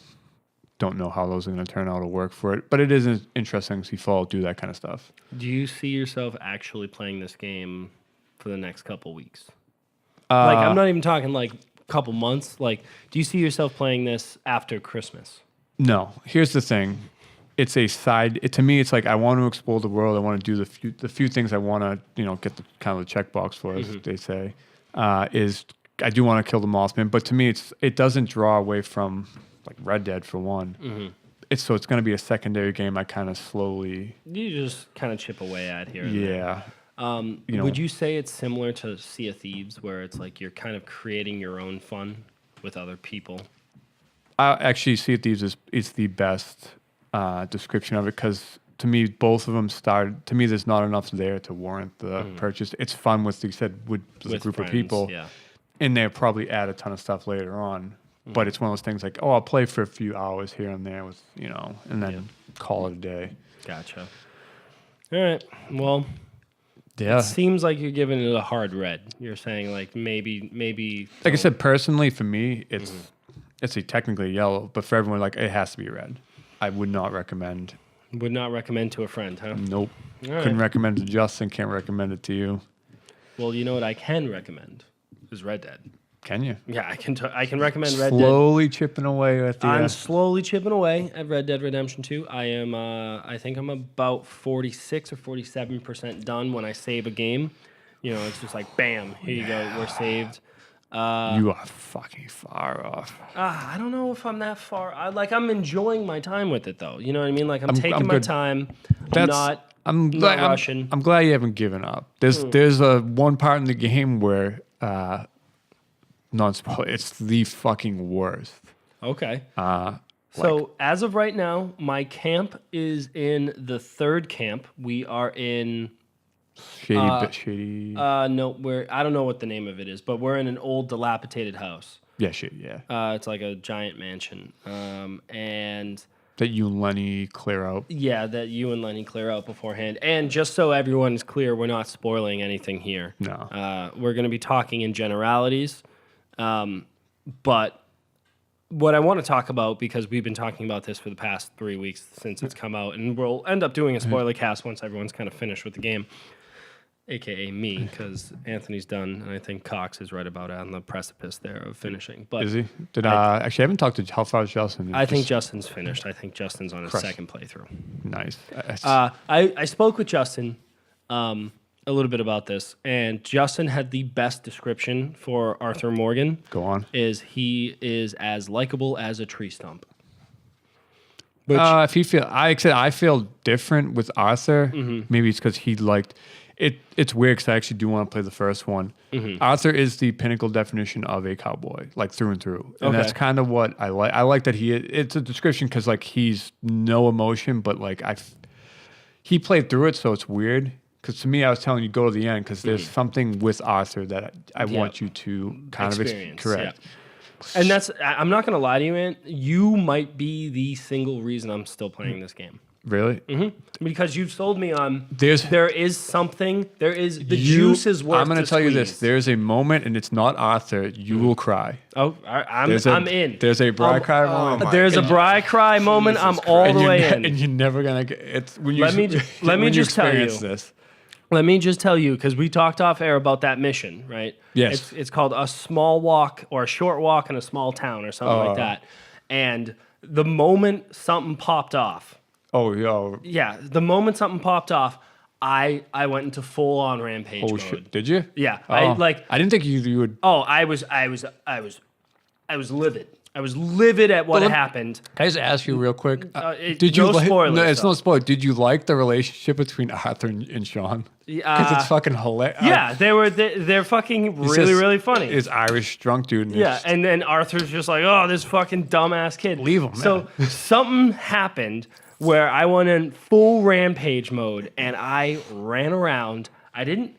don't know how those are going to turn out or work for it. But it is interesting to see Fallout do that kind of stuff. Do you see yourself actually playing this game for the next couple weeks? I'm not even talking like a couple months. Like, do you see yourself playing this after Christmas? No. Here's the thing. It's a side. To me, it's like I want to explore the world. I want to do the few things I want to get the kind of the checkbox for, as they say. Is I do want to kill the Mothman, but to me, it doesn't draw away from like Red Dead for one. It's going to be a secondary game. I kind of slowly. You just kind of chip away at here. Yeah. Would you say it's similar to Sea of Thieves, where it's like you're kind of creating your own fun with other people? Actually, Sea of Thieves is the best description of it, because to me, both of them started. To me, there's not enough there to warrant the purchase. It's fun with a group of people. Yeah. And they'll probably add a ton of stuff later on. But it's one of those things like, I'll play for a few hours here and there with, and then call it a day. Gotcha. All right. Well, yeah. It seems like you're giving it a hard red. You're saying like maybe. Like I said, personally for me, it's technically yellow, but for everyone, like it has to be red. I would not recommend. Would not recommend to a friend, huh? Nope. All right. Couldn't recommend it to Justin. Can't recommend it to you. Well, you know what I can recommend is Red Dead. Can you? Yeah, I can recommend Red Dead. Slowly chipping away at the. I'm slowly chipping away at Red Dead Redemption 2. I am. I think I'm about 46 or 47% done when I save a game. It's just like bam, here you go, we're saved. You are fucking far off. I don't know if I'm that far. I'm enjoying my time with it though. You know what I mean? Like I'm taking my time. I'm not rushing. I'm glad you haven't given up. There's a one part in the game where. Non-spoiler. It's the fucking worst. Okay. So as of right now, my camp is in the third camp. We are in shady. No, I don't know what the name of it is, but we're in an old dilapidated house. Yeah, shady. Yeah. It's like a giant mansion, and that you and Lenny clear out. Yeah, that you and Lenny clear out beforehand. And just so everyone's clear, we're not spoiling anything here. No. We're going to be talking in generalities. But what I want to talk about, because we've been talking about this for the past 3 weeks since it's come out, and we'll end up doing a spoiler cast once everyone's kind of finished with the game, a.k.a. me, because Anthony's done, and I think Cox is right about on the precipice there of finishing. But is he? Actually, I haven't talked to how far is Justin? I think Justin's finished. I think Justin's on his second playthrough. Nice. I spoke with Justin a little bit about this, and Justin had the best description for Arthur Morgan. Go on. He is as likable as a tree stump. I feel different with Arthur. Maybe it's because he liked it. It's weird because I actually do want to play the first one. Arthur is the pinnacle definition of a cowboy, like through and through, and that's kind of what I like. I like that it's a description because like he's no emotion, but like he played through it, so it's weird. Because to me, I was telling you go to the end because there's something with Arthur that I want you to kind experience, of correct. Yeah. And I'm not going to lie to you, Ant. You might be the single reason I'm still playing this game. Really? Because you've sold me on there is something. Juice is worth. I'm going to tell you this. There's a moment, and it's not Arthur. You will cry. Oh, I'm in. There's a Bri cry moment. There's a Bri cry moment. I'm all the way in. And you're never going to get it. Let me just tell you this. Let me just tell you, because we talked off air about that mission, right? Yes. It's called A Small Walk or A Short Walk in a Small Town or something like that. And the moment something popped off. Oh, yo. Yeah, the moment something popped off, I went into full on rampage mode. Shit! Did you? Yeah. I didn't think you would. Oh, I was livid. I was livid at what happened. Can I just ask you real quick? Did you? No spoilers. No, it's no spoiler. Did you like the relationship between Arthur and Sean? Because it's fucking hilarious. Yeah, they're fucking really funny. It's Irish drunk dude. Yeah, and then Arthur's just like, oh, this fucking dumbass kid. Leave him, So something happened where I went in full rampage mode and I ran around. I didn't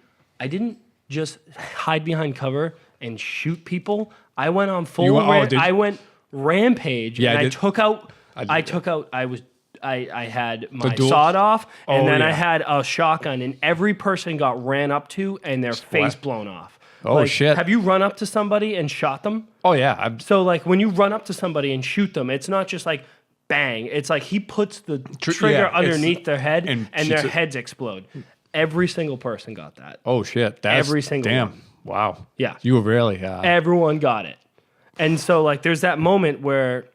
just hide behind cover and shoot people. I went on full. I went rampage. Yeah, and I had my sawed off, and then I had a shotgun, and every person got ran up to and their face blown off. Oh, shit. Have you run up to somebody and shot them? Oh, yeah. So, like, when you run up to somebody and shoot them, it's not just like bang. It's like he puts the trigger underneath their head and their heads explode. Every single person got that. Oh, shit. That's every single one. Wow. Yeah. You were really... Everyone got it. And so, like, there's that moment where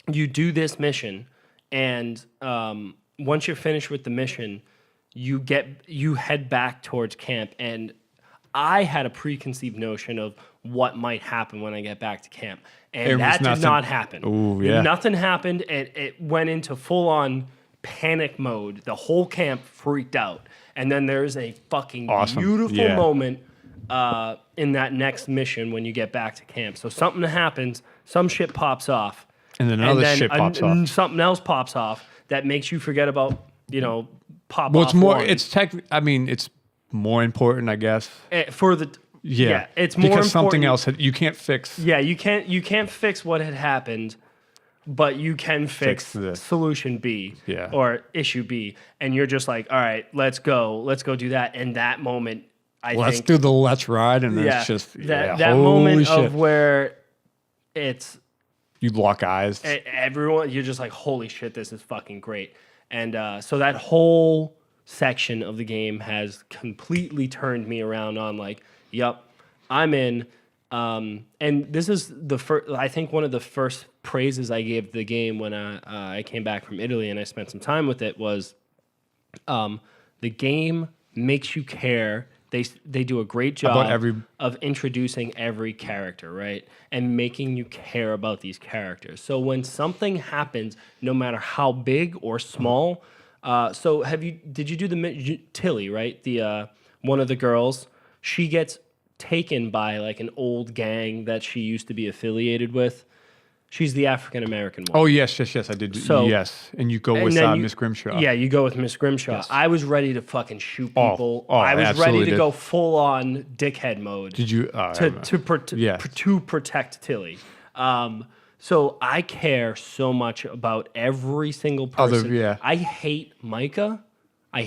you do this mission, and once you're finished with the mission, you head back towards camp. And I had a preconceived notion of what might happen when I get back to camp, and that did not happen. Ooh, yeah. Nothing happened. It went into full-on panic mode. The whole camp freaked out, and then there's a fucking beautiful moment in that next mission when you get back to camp. So something happens, some shit pops off. And then shit pops off. Something else pops off that makes you forget about, pop well, off. it's more. One. It's it's more important, I guess. It's more because important. Something else you can't fix. Yeah, you can't fix what had happened, but you can fix solution B or issue B, and you're just like, all right, let's go do that. And that moment, let's ride, and it's just that moment of where it's. You lock eyes. Everyone, you're just like, holy shit, this is fucking great. And so that whole section of the game has completely turned me around on like, yup, I'm in. And this is I think one of the first praises I gave the game when I came back from Italy and I spent some time with it was the game makes you care. They do a great job of introducing every character, right? And making you care about these characters. So when something happens, no matter how big or small, so did you do the Tilly, right? The one of the girls, she gets taken by like an old gang that she used to be affiliated with. She's the African-American one. Oh, yes, I did. So, yes, and you go with Miss Grimshaw. Yeah, you go with Miss Grimshaw. Yes. I was ready to fucking shoot people. I was ready to go full-on dickhead mode. Did you? To protect Tilly. So I care so much about every single person. I hate Micah. I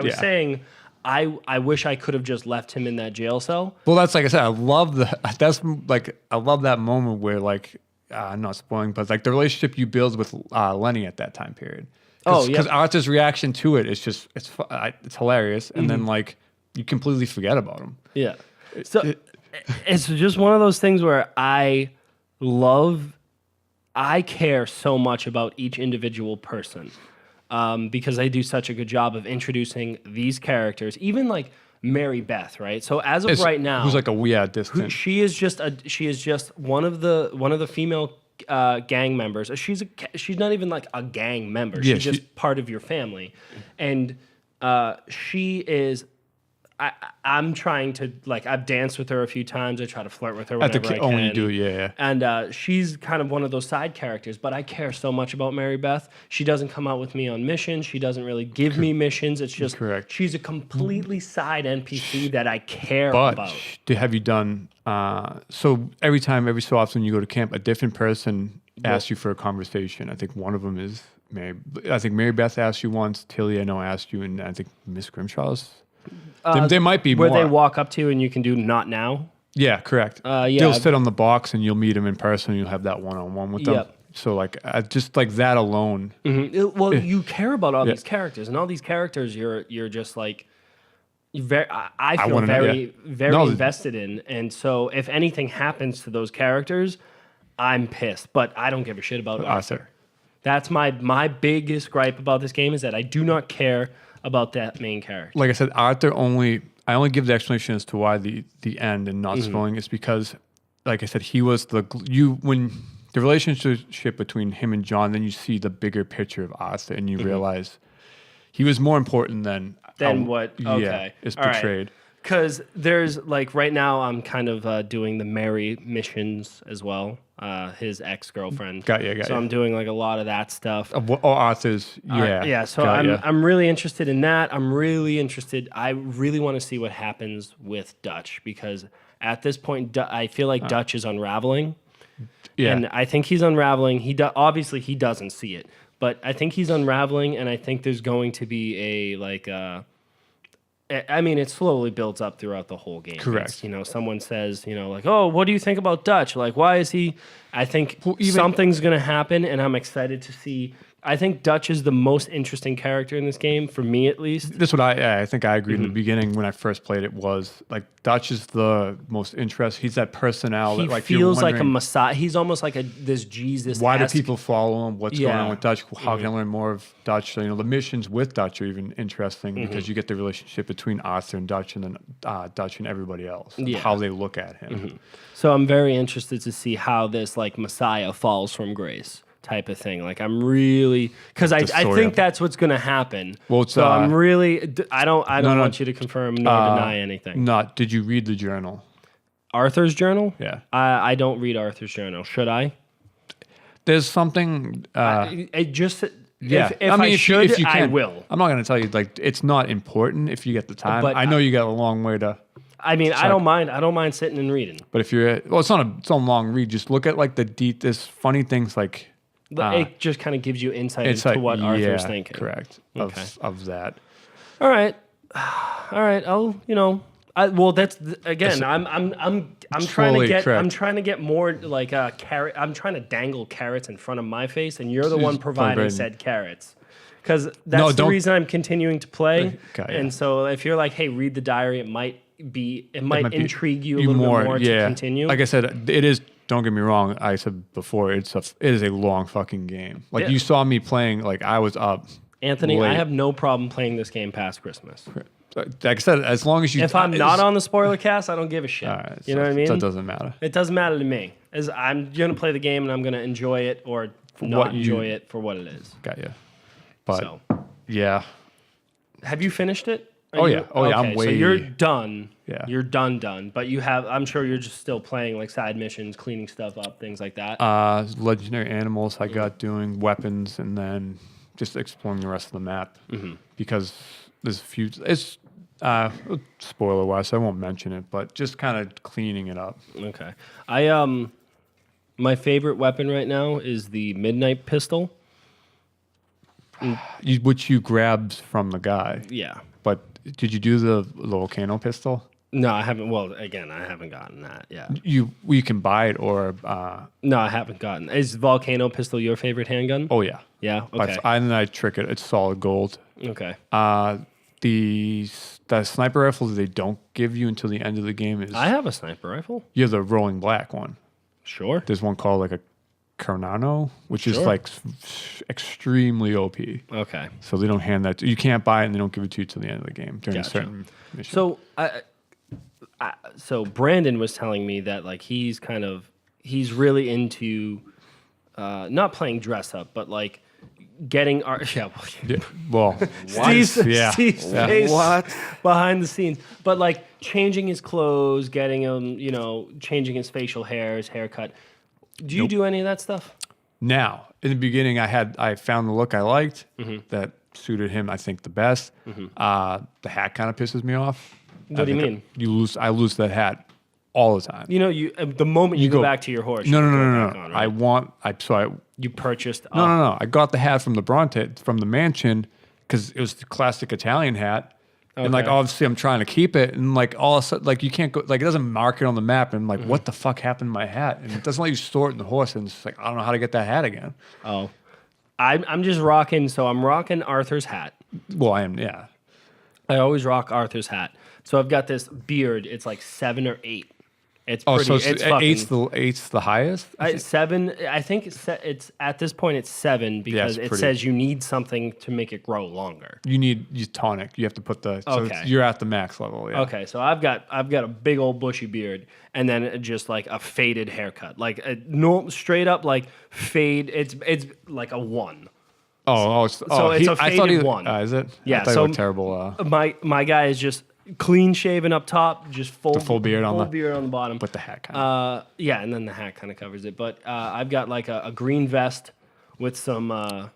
was saying... I wish I could have just left him in that jail cell. Well, that's like I said. I love that moment where like I'm not spoiling, but like the relationship you build with Lenny at that time period. Because Arthur's reaction to it is just it's hilarious, and then like you completely forget about him. Yeah, so it's just one of those things where I care so much about each individual person. Because they do such a good job of introducing these characters, even like Mary Beth, right? So as of right now, who's like distant. She is just one of the female gang members. She's not even like a gang member. She's just part of your family, and she is. I'm trying to like I've danced with her a few times. I try to flirt with her whenever I can. When you do, yeah. And she's kind of one of those side characters. But I care so much about Mary Beth. She doesn't come out with me on missions. She doesn't really give me missions. It's just she's a completely side NPC that I care about. Have you done? So every so often you go to camp, a different person asks you for a conversation. I think one of them is Mary. I think Mary Beth asked you once. Tilly, I know, asked you, and I think Miss Grimshaw's. There might be where more. They walk up to and you can do not now. Yeah, correct. They'll sit on the box and you'll meet them in person. And you'll have that one-on-one with them. Yep. So like just like that alone. Mm-hmm. Well, you care about all these characters, and all these characters you're just like I feel very invested in. And so if anything happens to those characters, I'm pissed. But I don't give a shit about Arthur. That's my biggest gripe about this game is that I do not care about that main character. Like I said, Arthur I only give the explanation as to why the end and not spoiling is because, like I said, he was when the relationship between him and John, then you see the bigger picture of Arthur and you realize He was more important than what? Okay, Yeah, is All right. portrayed. Because there's like right now, I'm kind of doing the Mary missions as well. His ex-girlfriend. Got ya. So I'm doing like a lot of that stuff. Arthur's, yeah. Yeah. So Got ya. I'm really interested in that. I'm really interested. I really want to see what happens with Dutch because at this point, I feel like Dutch is unraveling. Yeah. And I think he's unraveling. Obviously he doesn't see it, but I think he's unraveling, and I think there's going to be I mean, it slowly builds up throughout the whole game. Correct. Someone says, like, oh, what do you think about Dutch? Like, why is he? I think something's going to happen, and I'm excited to see. I think Dutch is the most interesting character in this game, for me at least. That's what I think I agreed in the beginning when I first played it was like Dutch is the most interesting. He's that personality. He Like feels like a messiah. He's almost like this Jesus. Why do people follow him? What's going on with Dutch? How can I learn more of Dutch? So, the missions with Dutch are even interesting because you get the relationship between Arthur and Dutch and then Dutch and everybody else. And how they look at him. So I'm very interested to see how this like Messiah falls from grace type of thing. Like I'm really because I think that's what's going to happen. Well, so I'm really I don't want you to confirm nor deny anything. Did you read the journal? Arthur's journal? Yeah. I don't read Arthur's journal. Should I? There's something. If I should, if you can, I will. I'm not going to tell you like it's not important if you get the time. But I know you got a long way to. I mean, I don't mind. I don't mind sitting and reading. But if you're, it's not a long read. Just look at like there's funny things like. It just kind of gives you insight into what Arthur's thinking. Correct. Okay. Of that. All right. I'll that's again. I'm trying to get. Correct. I'm trying to get more like carrot. I'm trying to dangle carrots in front of my face, and you're the one providing said carrots. Because that's the reason I'm continuing to play. Okay, and so if you're like, hey, read the diary, it might intrigue you a little bit more to continue. Like I said, it is. Don't get me wrong. I said before, it is a long fucking game. Like you saw me playing, like I was up. Anthony, late. I have no problem playing this game past Christmas. Like I said, as long as you. If I'm not on the spoiler cast, I don't give a shit. Right, you know what I mean? That doesn't matter. It doesn't matter to me. As I'm gonna play the game and I'm gonna enjoy it or not enjoy it for what it is. Got you. But yeah. Have you finished it? Okay, I'm way. So you're done. Yeah. You're done. But you have. I'm sure you're just still playing like side missions, cleaning stuff up, things like that. Legendary animals I got doing weapons and then just exploring the rest of the map because there's a few. It's spoiler wise, so I won't mention it, but just kind of cleaning it up. Okay. My favorite weapon right now is the midnight pistol. Which you grabbed from the guy. Yeah. But did you do the volcano pistol? No, I haven't. Well, again, I haven't gotten that. Yeah. You can buy it or. No, I haven't gotten. Is volcano pistol your favorite handgun? Oh yeah. Yeah. Okay. And I trick it. It's solid gold. Okay. The sniper rifles they don't give you until the end of the game is. I have a sniper rifle. You have the rolling black one. Sure. There's one called like a Carnano, which is like extremely OP. Okay. So they don't hand that. You can't buy it, and they don't give it to you till the end of the game during a certain mission. So, so Brandon was telling me that like he's really into not playing dress up, but like getting art. Well, Steve's face what behind the scenes, but like changing his clothes, getting him, changing his facial hair, his haircut. Do you do any of that stuff? Now, in the beginning, I found the look I liked that suited him. I think the best. The hat kind of pisses me off. What do you mean? I lose that hat all the time. The moment you go back to your horse. No. On, right? You purchased. No. I got the hat from the mansion because it was the classic Italian hat. Okay. And like obviously I'm trying to keep it, and like all of a sudden like you can't go like it doesn't mark it on the map, and I'm like what the fuck happened to my hat? And it doesn't let you store it in the horse, and it's like I don't know how to get that hat again. Oh, I'm just rocking. So I'm rocking Arthur's hat. Well, I am. Yeah, I always rock Arthur's hat. So I've got this beard. It's like 7 or 8. It's pretty. So it's eight's the highest. 7. I think it's at this point it's 7 because it says you need something to make it grow longer. You need tonic. You have to put the. So you're at the max level. Yeah. Okay, so I've got a big old bushy beard and then just like a faded haircut, like straight up like fade. It's like a 1. It's a I thought faded one. Is it? Yeah, I thought so it looked terrible. my guy is just clean shaven up top, just full beard on the beard on the bottom. with the hat kind of. Yeah, and then the hat kind of covers it. But I've got like a green vest with some.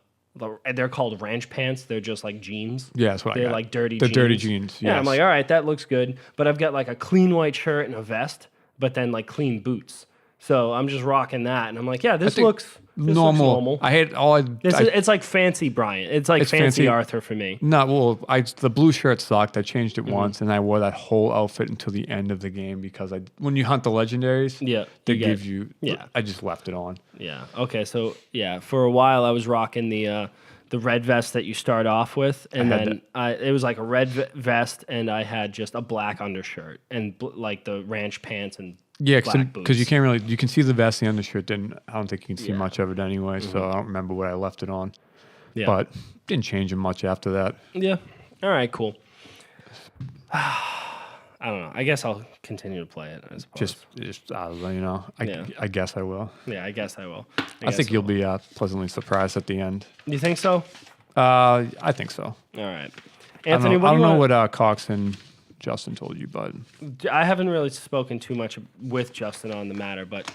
They're called ranch pants. They're just like jeans. Yeah, that's what I They're got. like dirty. The jeans. dirty jeans. Yeah, I'm yes. like, all right, that looks good. But I've got like a clean white shirt and a vest, but then like clean boots. So I'm just rocking that, and I'm like, yeah, this looks normal. I hate all. It's like fancy Brian. It's like fancy Arthur for me. No, well, the blue shirt sucked. I changed it once, and I wore that whole outfit until the end of the game because when you hunt the legendaries, they give you. Yeah. I just left it on. Yeah. Okay. So yeah, for a while I was rocking the red vest that you start off with, and then it was like a red vest, and I had just a black undershirt and like the ranch pants and. Yeah, because you can't really you can see the vest, the undershirt. Then I don't think you can see much of it anyway. So I don't remember what I left it on. Yeah, but didn't change it much after that. Yeah. All right. Cool. I don't know. I guess I'll continue to play it. I suppose. Just I guess I will. Yeah, I guess I will. I think you'll be pleasantly surprised at the end. You think so? I think so. All right, Anthony. I don't know what Cox and Justin told you, but I haven't really spoken too much with Justin on the matter, but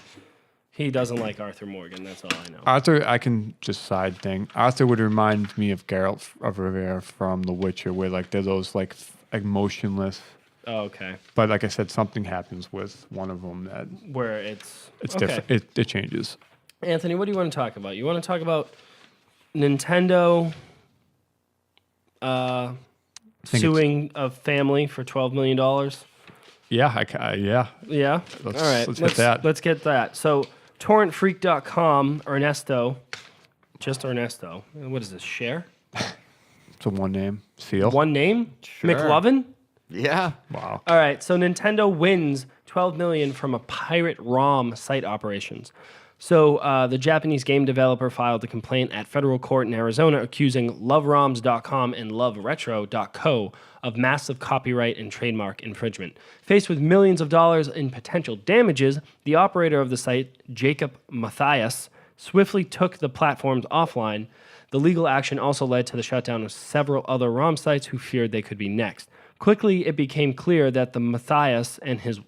he doesn't like Arthur Morgan. That's all I know. Arthur, I can just side thing. Arthur would remind me of Geralt of Rivia from The Witcher, where like they're those like motionless. Oh, okay. But like I said, something happens with one of them that where it's different. It changes. Anthony, what do you want to talk about? You want to talk about Nintendo suing a family for $12 million? Yeah. Yeah? All right. Let's hit that. Let's get that. So, torrentfreak.com, Ernesto, what is this, Share? It's a one name. Seal. One name? Sure. McLovin? Yeah. Wow. All right, so Nintendo wins $12 million from a pirate ROM site operations. So the Japanese game developer filed a complaint at federal court in Arizona accusing LoveRoms.com and LoveRetro.co of massive copyright and trademark infringement. Faced with millions of dollars in potential damages, the operator of the site, Jacob Matthias, swiftly took the platforms offline. The legal action also led to the shutdown of several other ROM sites who feared they could be next. Quickly, it became clear that the Matthias and his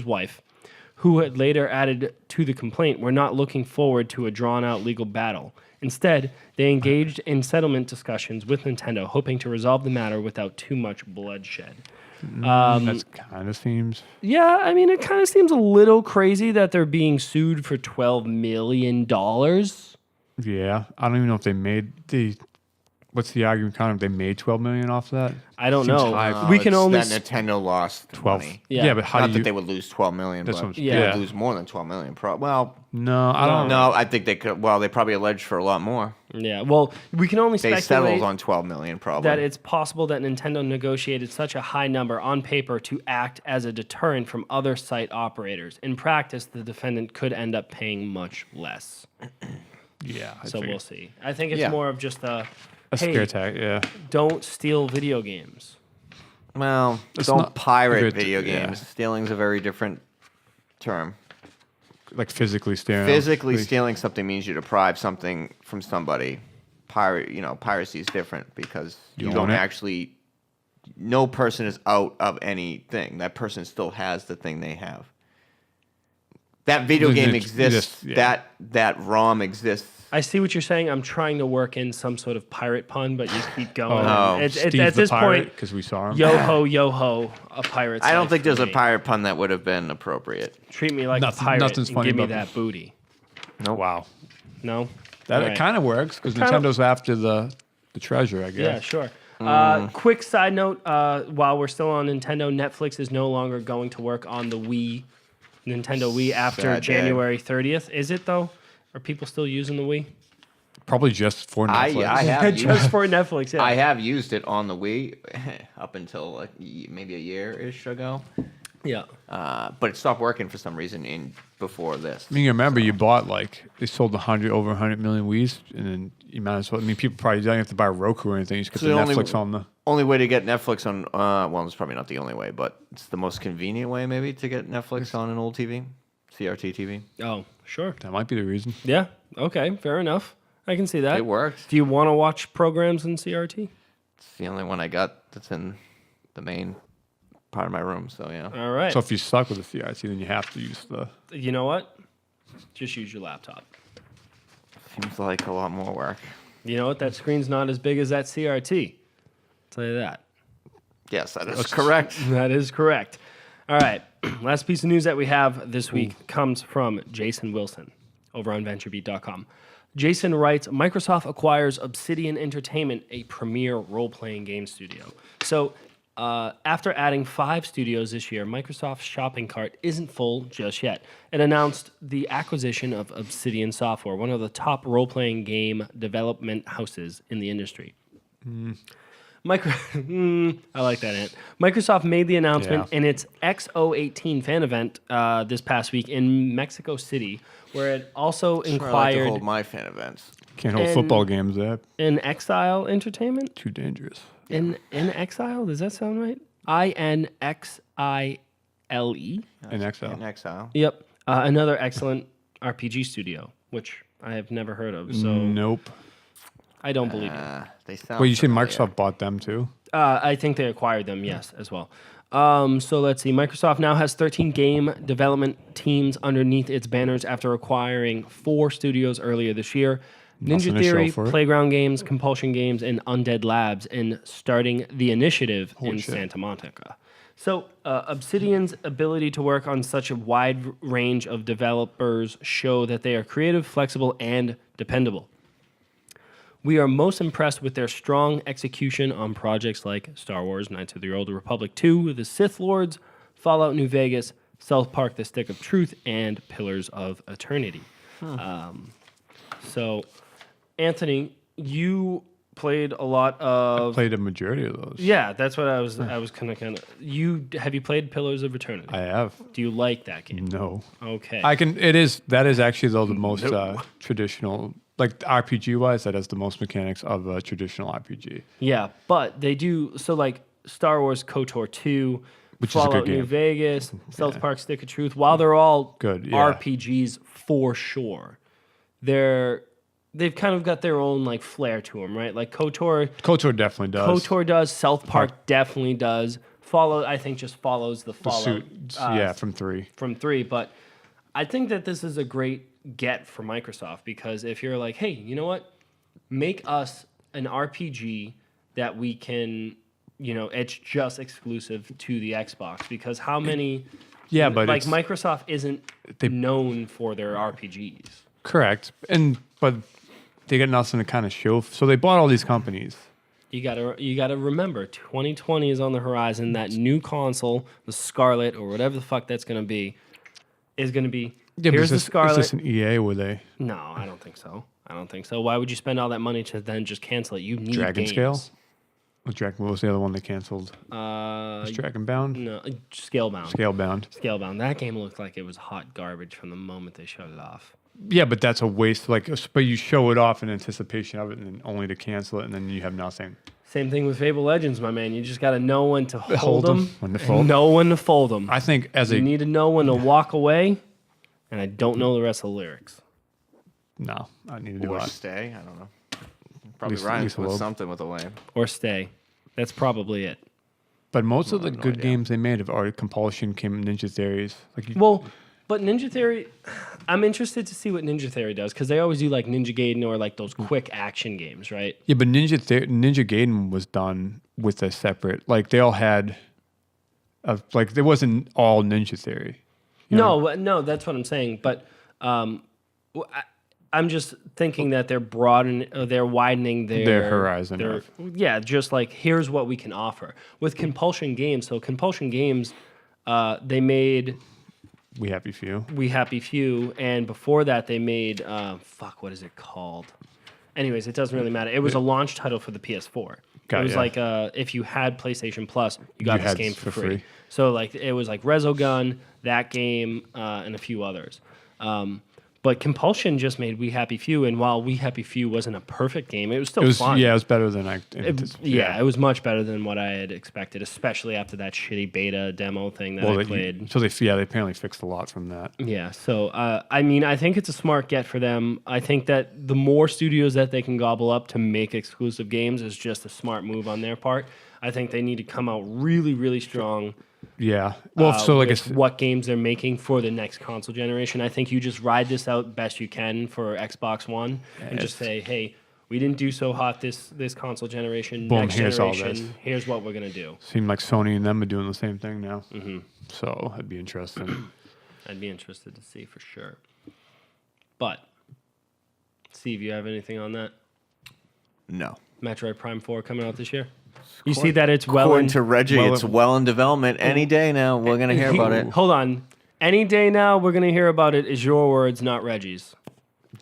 wife, who had later added to the complaint, were not looking forward to a drawn-out legal battle. Instead, they engaged in settlement discussions with Nintendo, hoping to resolve the matter without too much bloodshed. That kind of seems... Yeah, I mean, it kind of seems a little crazy that they're being sued for $12 million. Yeah, I don't even know if they made the... What's the argument? Kind of, they made $12 million off that. I don't know. We can only that Nintendo lost 12. Money. Yeah, but how not do you? That they would lose $12 million. But yeah, they would lose more than $12 million. No, I don't. No, I think they could. Well, they probably alleged for a lot more. Yeah, well, we can only speculate. They settled on $12 million, probably. That it's possible that Nintendo negotiated such a high number on paper to act as a deterrent from other site operators. In practice, the defendant could end up paying much less. Yeah. So we'll see. I think it's more of just a scare tag, yeah. Don't steal video games. Well, don't pirate video games. Yeah. Stealing's a very different term. Like physically stealing. Physically stealing something means you deprive something from somebody. Piracy is different because you don't actually. No person is out of anything. That person still has the thing they have. That video game exists. That ROM exists. I see what you're saying. I'm trying to work in some sort of pirate pun, but you keep going. Steve at this point, because we saw him. Yo ho, a pirate's I don't think there's a pirate pun that would have been appropriate. Treat me like a pirate and give me that booty. No. Wow. No? That kind of works because Nintendo's after the treasure, I guess. Yeah, sure. Quick side note, while we're still on Nintendo, Netflix is no longer going to work on the Nintendo Wii after January 30th. Is it, though? Are people still using the Wii? Probably just for Netflix. I have just for Netflix, yeah. I have used it on the Wii up until maybe a year-ish ago. Yeah. But it stopped working for some reason before this. I mean, you remember you bought they sold over 100 million Wiis, and then you might as well. I mean, people probably don't have to buy Roku or anything. You just get the Netflix on the. Only way to get Netflix on, well, it's probably not the only way, but it's the most convenient way maybe to get Netflix on an old TV. CRT TV. Oh, sure. That might be the reason. Yeah. Okay. Fair enough. I can see that. It works. Do you want to watch programs in CRT? It's the only one I got that's in the main part of my room. So yeah. All right. So if you suck with the CRT, then you have to use the. You know what? Just use your laptop. Seems like a lot more work. You know what? That screen's not as big as that CRT. I'll tell you that. Yes, that is correct. That is correct. All right. Last piece of news that we have this week comes from Jason Wilson over on VentureBeat.com. Jason writes, Microsoft acquires Obsidian Entertainment, a premier role-playing game studio. So after adding 5 studios this year, Microsoft's shopping cart isn't full just yet. It announced the acquisition of Obsidian Software, one of the top role-playing game development houses in the industry. I like that, Ant. Microsoft made the announcement in its XO18 fan event this past week in Mexico City, where it also I like to inquired hold my fan events. Can't hold And- football games there. in Exile Entertainment. Too dangerous. In Exile, does that sound right? INXILE. In Exile. In Exile. Yep, another excellent RPG studio, which I have never heard of. So Nope. I don't believe you. They sound. Well, you say familiar. Microsoft bought them too? I think they acquired them, yes, as well. So let's see. Microsoft now has 13 game development teams underneath its banners after acquiring 4 studios earlier this year. Nothing Ninja to show Theory, for it. Playground Games, Compulsion Games, and Undead Labs, and starting The Initiative in shit. Santa Monica. So Obsidian's ability to work on such a wide range of developers show that they are creative, flexible, and dependable. We are most impressed with their strong execution on projects like Star Wars, Knights of the Old Republic 2, The Sith Lords, Fallout New Vegas, South Park, The Stick of Truth, and Pillars of Eternity. So, Anthony, you played a lot of... Played a majority of those. Yeah, that's what I was kind of... Have you played Pillars of Eternity? I have. Do you like that game? No. Okay. That is actually though the most traditional, like RPG wise, that has the most mechanics of a traditional RPG. Yeah, but they do so like Star Wars KOTOR 2, Which is a good Fallout New game. Vegas, South Park Stick of Truth. While they're all Good, yeah. RPGs for sure, they've kind of got their own like flair to them, right? Like KOTOR definitely does. KOTOR does, South Park definitely does. Fallout, I think, just follows the Fallout Suit, from 3. from 3, but I think that this is a great get for Microsoft because if you're like, hey, you know what? Make us an RPG that we can, it's just exclusive to the Xbox because how many Yeah, but like it's Microsoft isn't known for their RPGs. correct, but they got nothing to kind of show. So they bought all these companies. You gotta remember, 2020 is on the horizon. That new console, the Scarlet or whatever the fuck that's gonna be, is gonna be. Yeah, Here's the is Scarlet. this an EA? Were they No, I don't think so. Why would you spend all that money to then just cancel it? You need Dragon games. Scale? What was the other one they canceled? Was Dragon Bound? No, Scalebound. Scalebound. That game looked like it was hot garbage from the moment they shut it off. Yeah, but that's a waste. But you show it off in anticipation of it, and then only to cancel it, and then you have nothing. Same thing with Fable Legends, my man. You just got to know when to hold Hold 'em, them, when to and fold. know when to fold them. I think You need to know when to walk away, and I don't know the rest of the lyrics. no, I need to do Or that. stay. I don't know. Probably least- rhymes least a with little. something with a way. Or stay. That's probably it. But most of the no good idea. games they made have already Compulsion came in Ninja Theories. Well, but Ninja Theory, I'm interested to see what Ninja Theory does because they always do like Ninja Gaiden or like those quick action games, right? yeah, but Ninja Gaiden was done with a separate. Like they all had, there wasn't all Ninja Theory. No, that's what I'm saying. But I'm just thinking that they're widening Their horizon. Yeah, just like here's what we can offer with Compulsion Games. So Compulsion Games, they made We Happy Few. We Happy Few, and before that they made what is it called? Anyways, it doesn't really matter. It was a launch title for the PS4. It was like if you had PlayStation Plus, you got this had game this for for free. free. So like it was like Resogun, that game, and a few others. But Compulsion just made We Happy Few, and while We Happy Few wasn't a perfect game, it was still fun. Yeah, it was better than I It was much better than what I had expected, especially after that shitty beta demo thing that I played. So they apparently fixed a lot from that. Yeah, so I mean, I think it's a smart get for them. I think that the more studios that they can gobble up to make exclusive games is just a smart move on their part. I think they need to come out really, really strong. Yeah. Well, so like with what games they're making for the next console generation. I think you just ride this out best you can for Xbox One and just say, hey, we didn't do so hot this console generation. Boom, next here's generation, all this. Here's what we're going to do. Seemed like Sony and them are doing the same thing now. Mm-hmm. So it'd be interesting. I'd be interested to see for sure. But, Steve, you have anything on that? No. Metroid Prime 4 coming out this year? You see that it's According to Reggie, it's well in development. Any day now, we're going to hear about it. Hold on. Any day now, we're going to hear about it is your words, not Reggie's.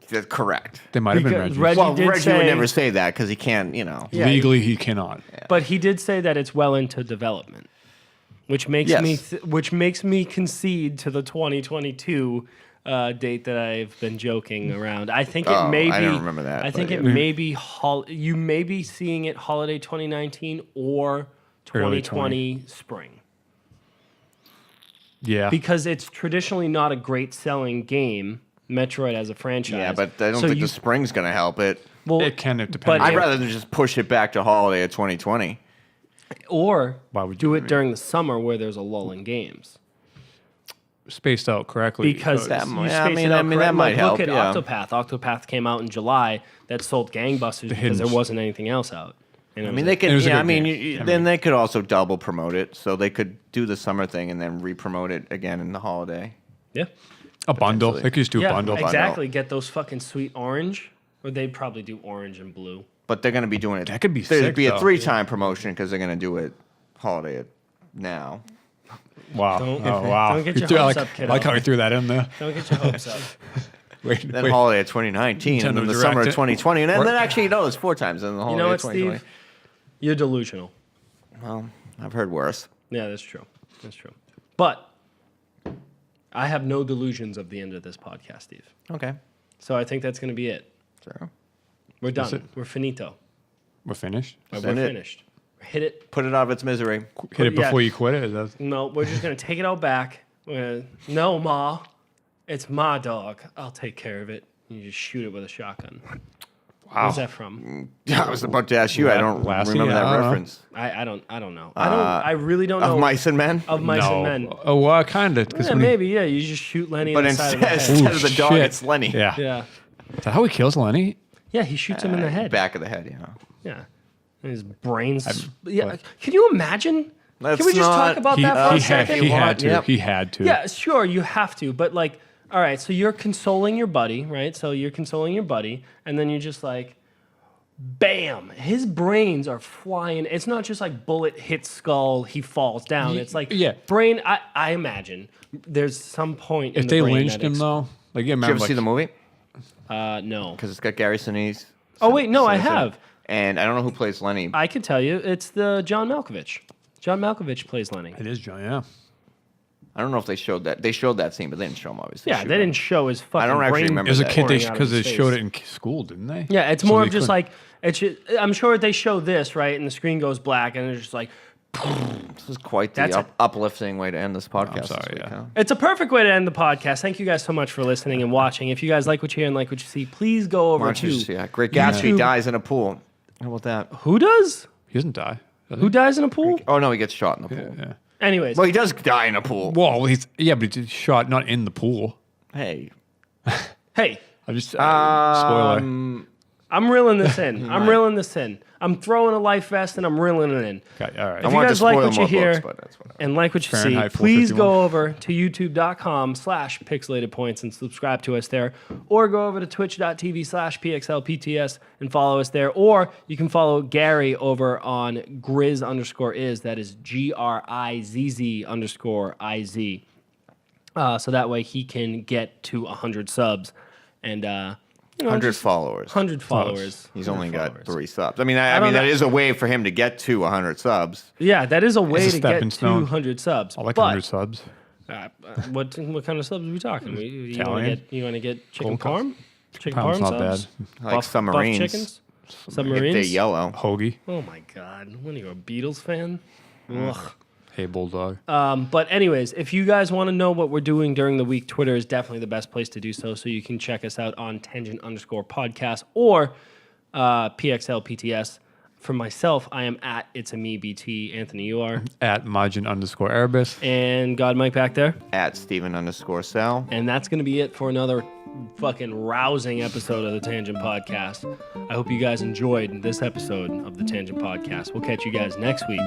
That's correct. They might have been Because Reggie. Reggie did Reggie say, would never say that because he can't, you know. Yeah, Legally, he cannot. but he did say that it's well into development, which makes me concede to the 2022 date that I've been joking around. I think it may be. I don't remember that. I think it may be. You may be seeing it holiday 2019 or 2020 spring. Yeah. Because it's traditionally not a great selling game, Metroid as a franchise. Yeah, but I don't think the spring's going to help it. Well, it can depend. but I'd rather than just push it back to holiday of 2020. Or Why would do you it during the summer where there's a lull in games. Spaced out correctly. Because That you might- space I mean, it out that correctly. might help, Look at yeah. Octopath. Octopath came out in July. That sold gangbusters because there hinge. wasn't anything else out. And it I was mean, like- they could. It was a Yeah, I good mean, game. then they could also double promote it, so they could do the summer thing and then re-promote it again in the holiday. yeah, a bundle. They could just do a yeah, bundle. exactly. Get those fucking sweet orange, or they'd probably do orange and blue. But they're going to be doing it. That could be There'd sick, be a though. 3-time promotion because they're going to do it holiday now. Wow. Don't- Oh, wow. don't get You your threw- hopes like, up, kiddo. I like how he threw that in there. Don't get your hopes up. Wait, Then wait. holiday of 2019, and then Nintendo the summer of Direct. 2020, and then actually, no, it's 4 times in the You holiday know of what, 2020. Steve? You're delusional. Well, I've heard worse. Yeah, that's true. That's true. But I have no delusions of the end of this podcast, Steve. Okay. So I think that's going to be it. So We're That's done. it. We're finito. We're finished. We're Send it. finished. Hit it. put it out of its misery. Hit it Yeah. before you quit it. That's, No, we're just going to take it out back. No, Ma. It's my dog. I'll take care of it. You just shoot it with a shotgun. wow. Where's that from? I was about to ask you. I don't Lassie? remember I that don't know. reference. I don't know. I really don't know. Of Mice and Men? Of Mice no. and Men. Oh, well, kind of. Yeah, maybe, yeah. You just shoot Lenny But in the side of the instead, head. instead of the dog, shit. it's Lenny. Yeah. Yeah. Is that how he kills Lenny? Yeah, he shoots him in the head. Back of the head, yeah. Yeah. And his brains. Yeah. Can you imagine? Let's Can we just not- talk about He, that for a he, had, second? he had to. Yep. He had to. Yeah, sure, you have to. But, like, all right, so you're consoling your buddy, right? So you're consoling your buddy, and then you're just like, bam, his brains are flying. It's not just like bullet hits skull, he falls down. It's like yeah. brain. I imagine there's some point in If the they brain lynched that him, though, like, yeah, Did you remember, ever see the movie? No. Because it's got Gary Sinise. Oh wait, no, I have. And I don't know who plays Lenny. I could tell you, it's the John Malkovich. John Malkovich plays Lenny. It is John, yeah. I don't know if they showed that. They showed that scene, but they didn't show him, obviously. Yeah, they didn't show his fucking. don't actually brain remember As a that. kid, pouring out of because his they face. showed it in school, didn't they? Yeah, it's So more they of just couldn't- like it's. I'm sure they show this right, and the screen goes black, and it's just like This is quite the That's uplifting way to end this podcast. sorry, this week, yeah. huh? it's a perfect way to end the podcast. Thank you guys so much for listening and watching. If you guys like what you hear and like what you see, please go over to Yeah, Great Gatsby YouTube. dies in a pool. How about that? Who does? He doesn't die. does he? Who dies in a pool? Oh no, he gets shot in the pool. Yeah. Anyways, Well, he does die in a pool. Well, but he's shot not in the pool. Hey, hey, I just spoiler. I'm reeling this in. I'm reeling this in. I'm throwing a life vest and I'm reeling it in. Okay, all right. If you wanted guys to like spoil what you more hear books, but that's whatever. and like what you Fahrenheit see, please 451. go over to youtube.com/pixelatedpoints and subscribe to us there, or go over to twitch.tv/pxlpts and follow us there, or you can follow Gary over on Grizz_is, that is GRIZZ_IZ. So that way he can get to 100 subs and 100 followers. 100 followers. He's only 100 got followers. 3 subs. I mean, don't that know. is a way for him to get to 100 subs. Yeah, that is a way It's a to get stepping to stone. 100 subs. I like but 100 subs. What kind of subs are we talking? You Italian? want to get chicken Cold parm? Chicken Parm's parm not subs? bad. I like Buff submarines. chickens? If Submarines? they're yellow. Hoagie. Oh my God! When are you a Beatles fan? Ugh. Hey, Bulldog. But anyways, if you guys want to know what we're doing during the week, Twitter is definitely the best place to do so. So you can check us out on tangent_podcast or PXLPTS. For myself, I am at It's a Me BT. Anthony, you are At margin_Erebus. and God Mike back there. At Steven_Sal. And that's going to be it for another fucking rousing episode of the Tangent Podcast. I hope you guys enjoyed this episode of the Tangent Podcast. We'll catch you guys next week.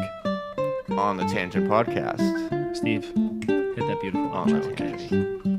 On the Tangent Podcast. Steve, hit that beautiful outro, okay. baby.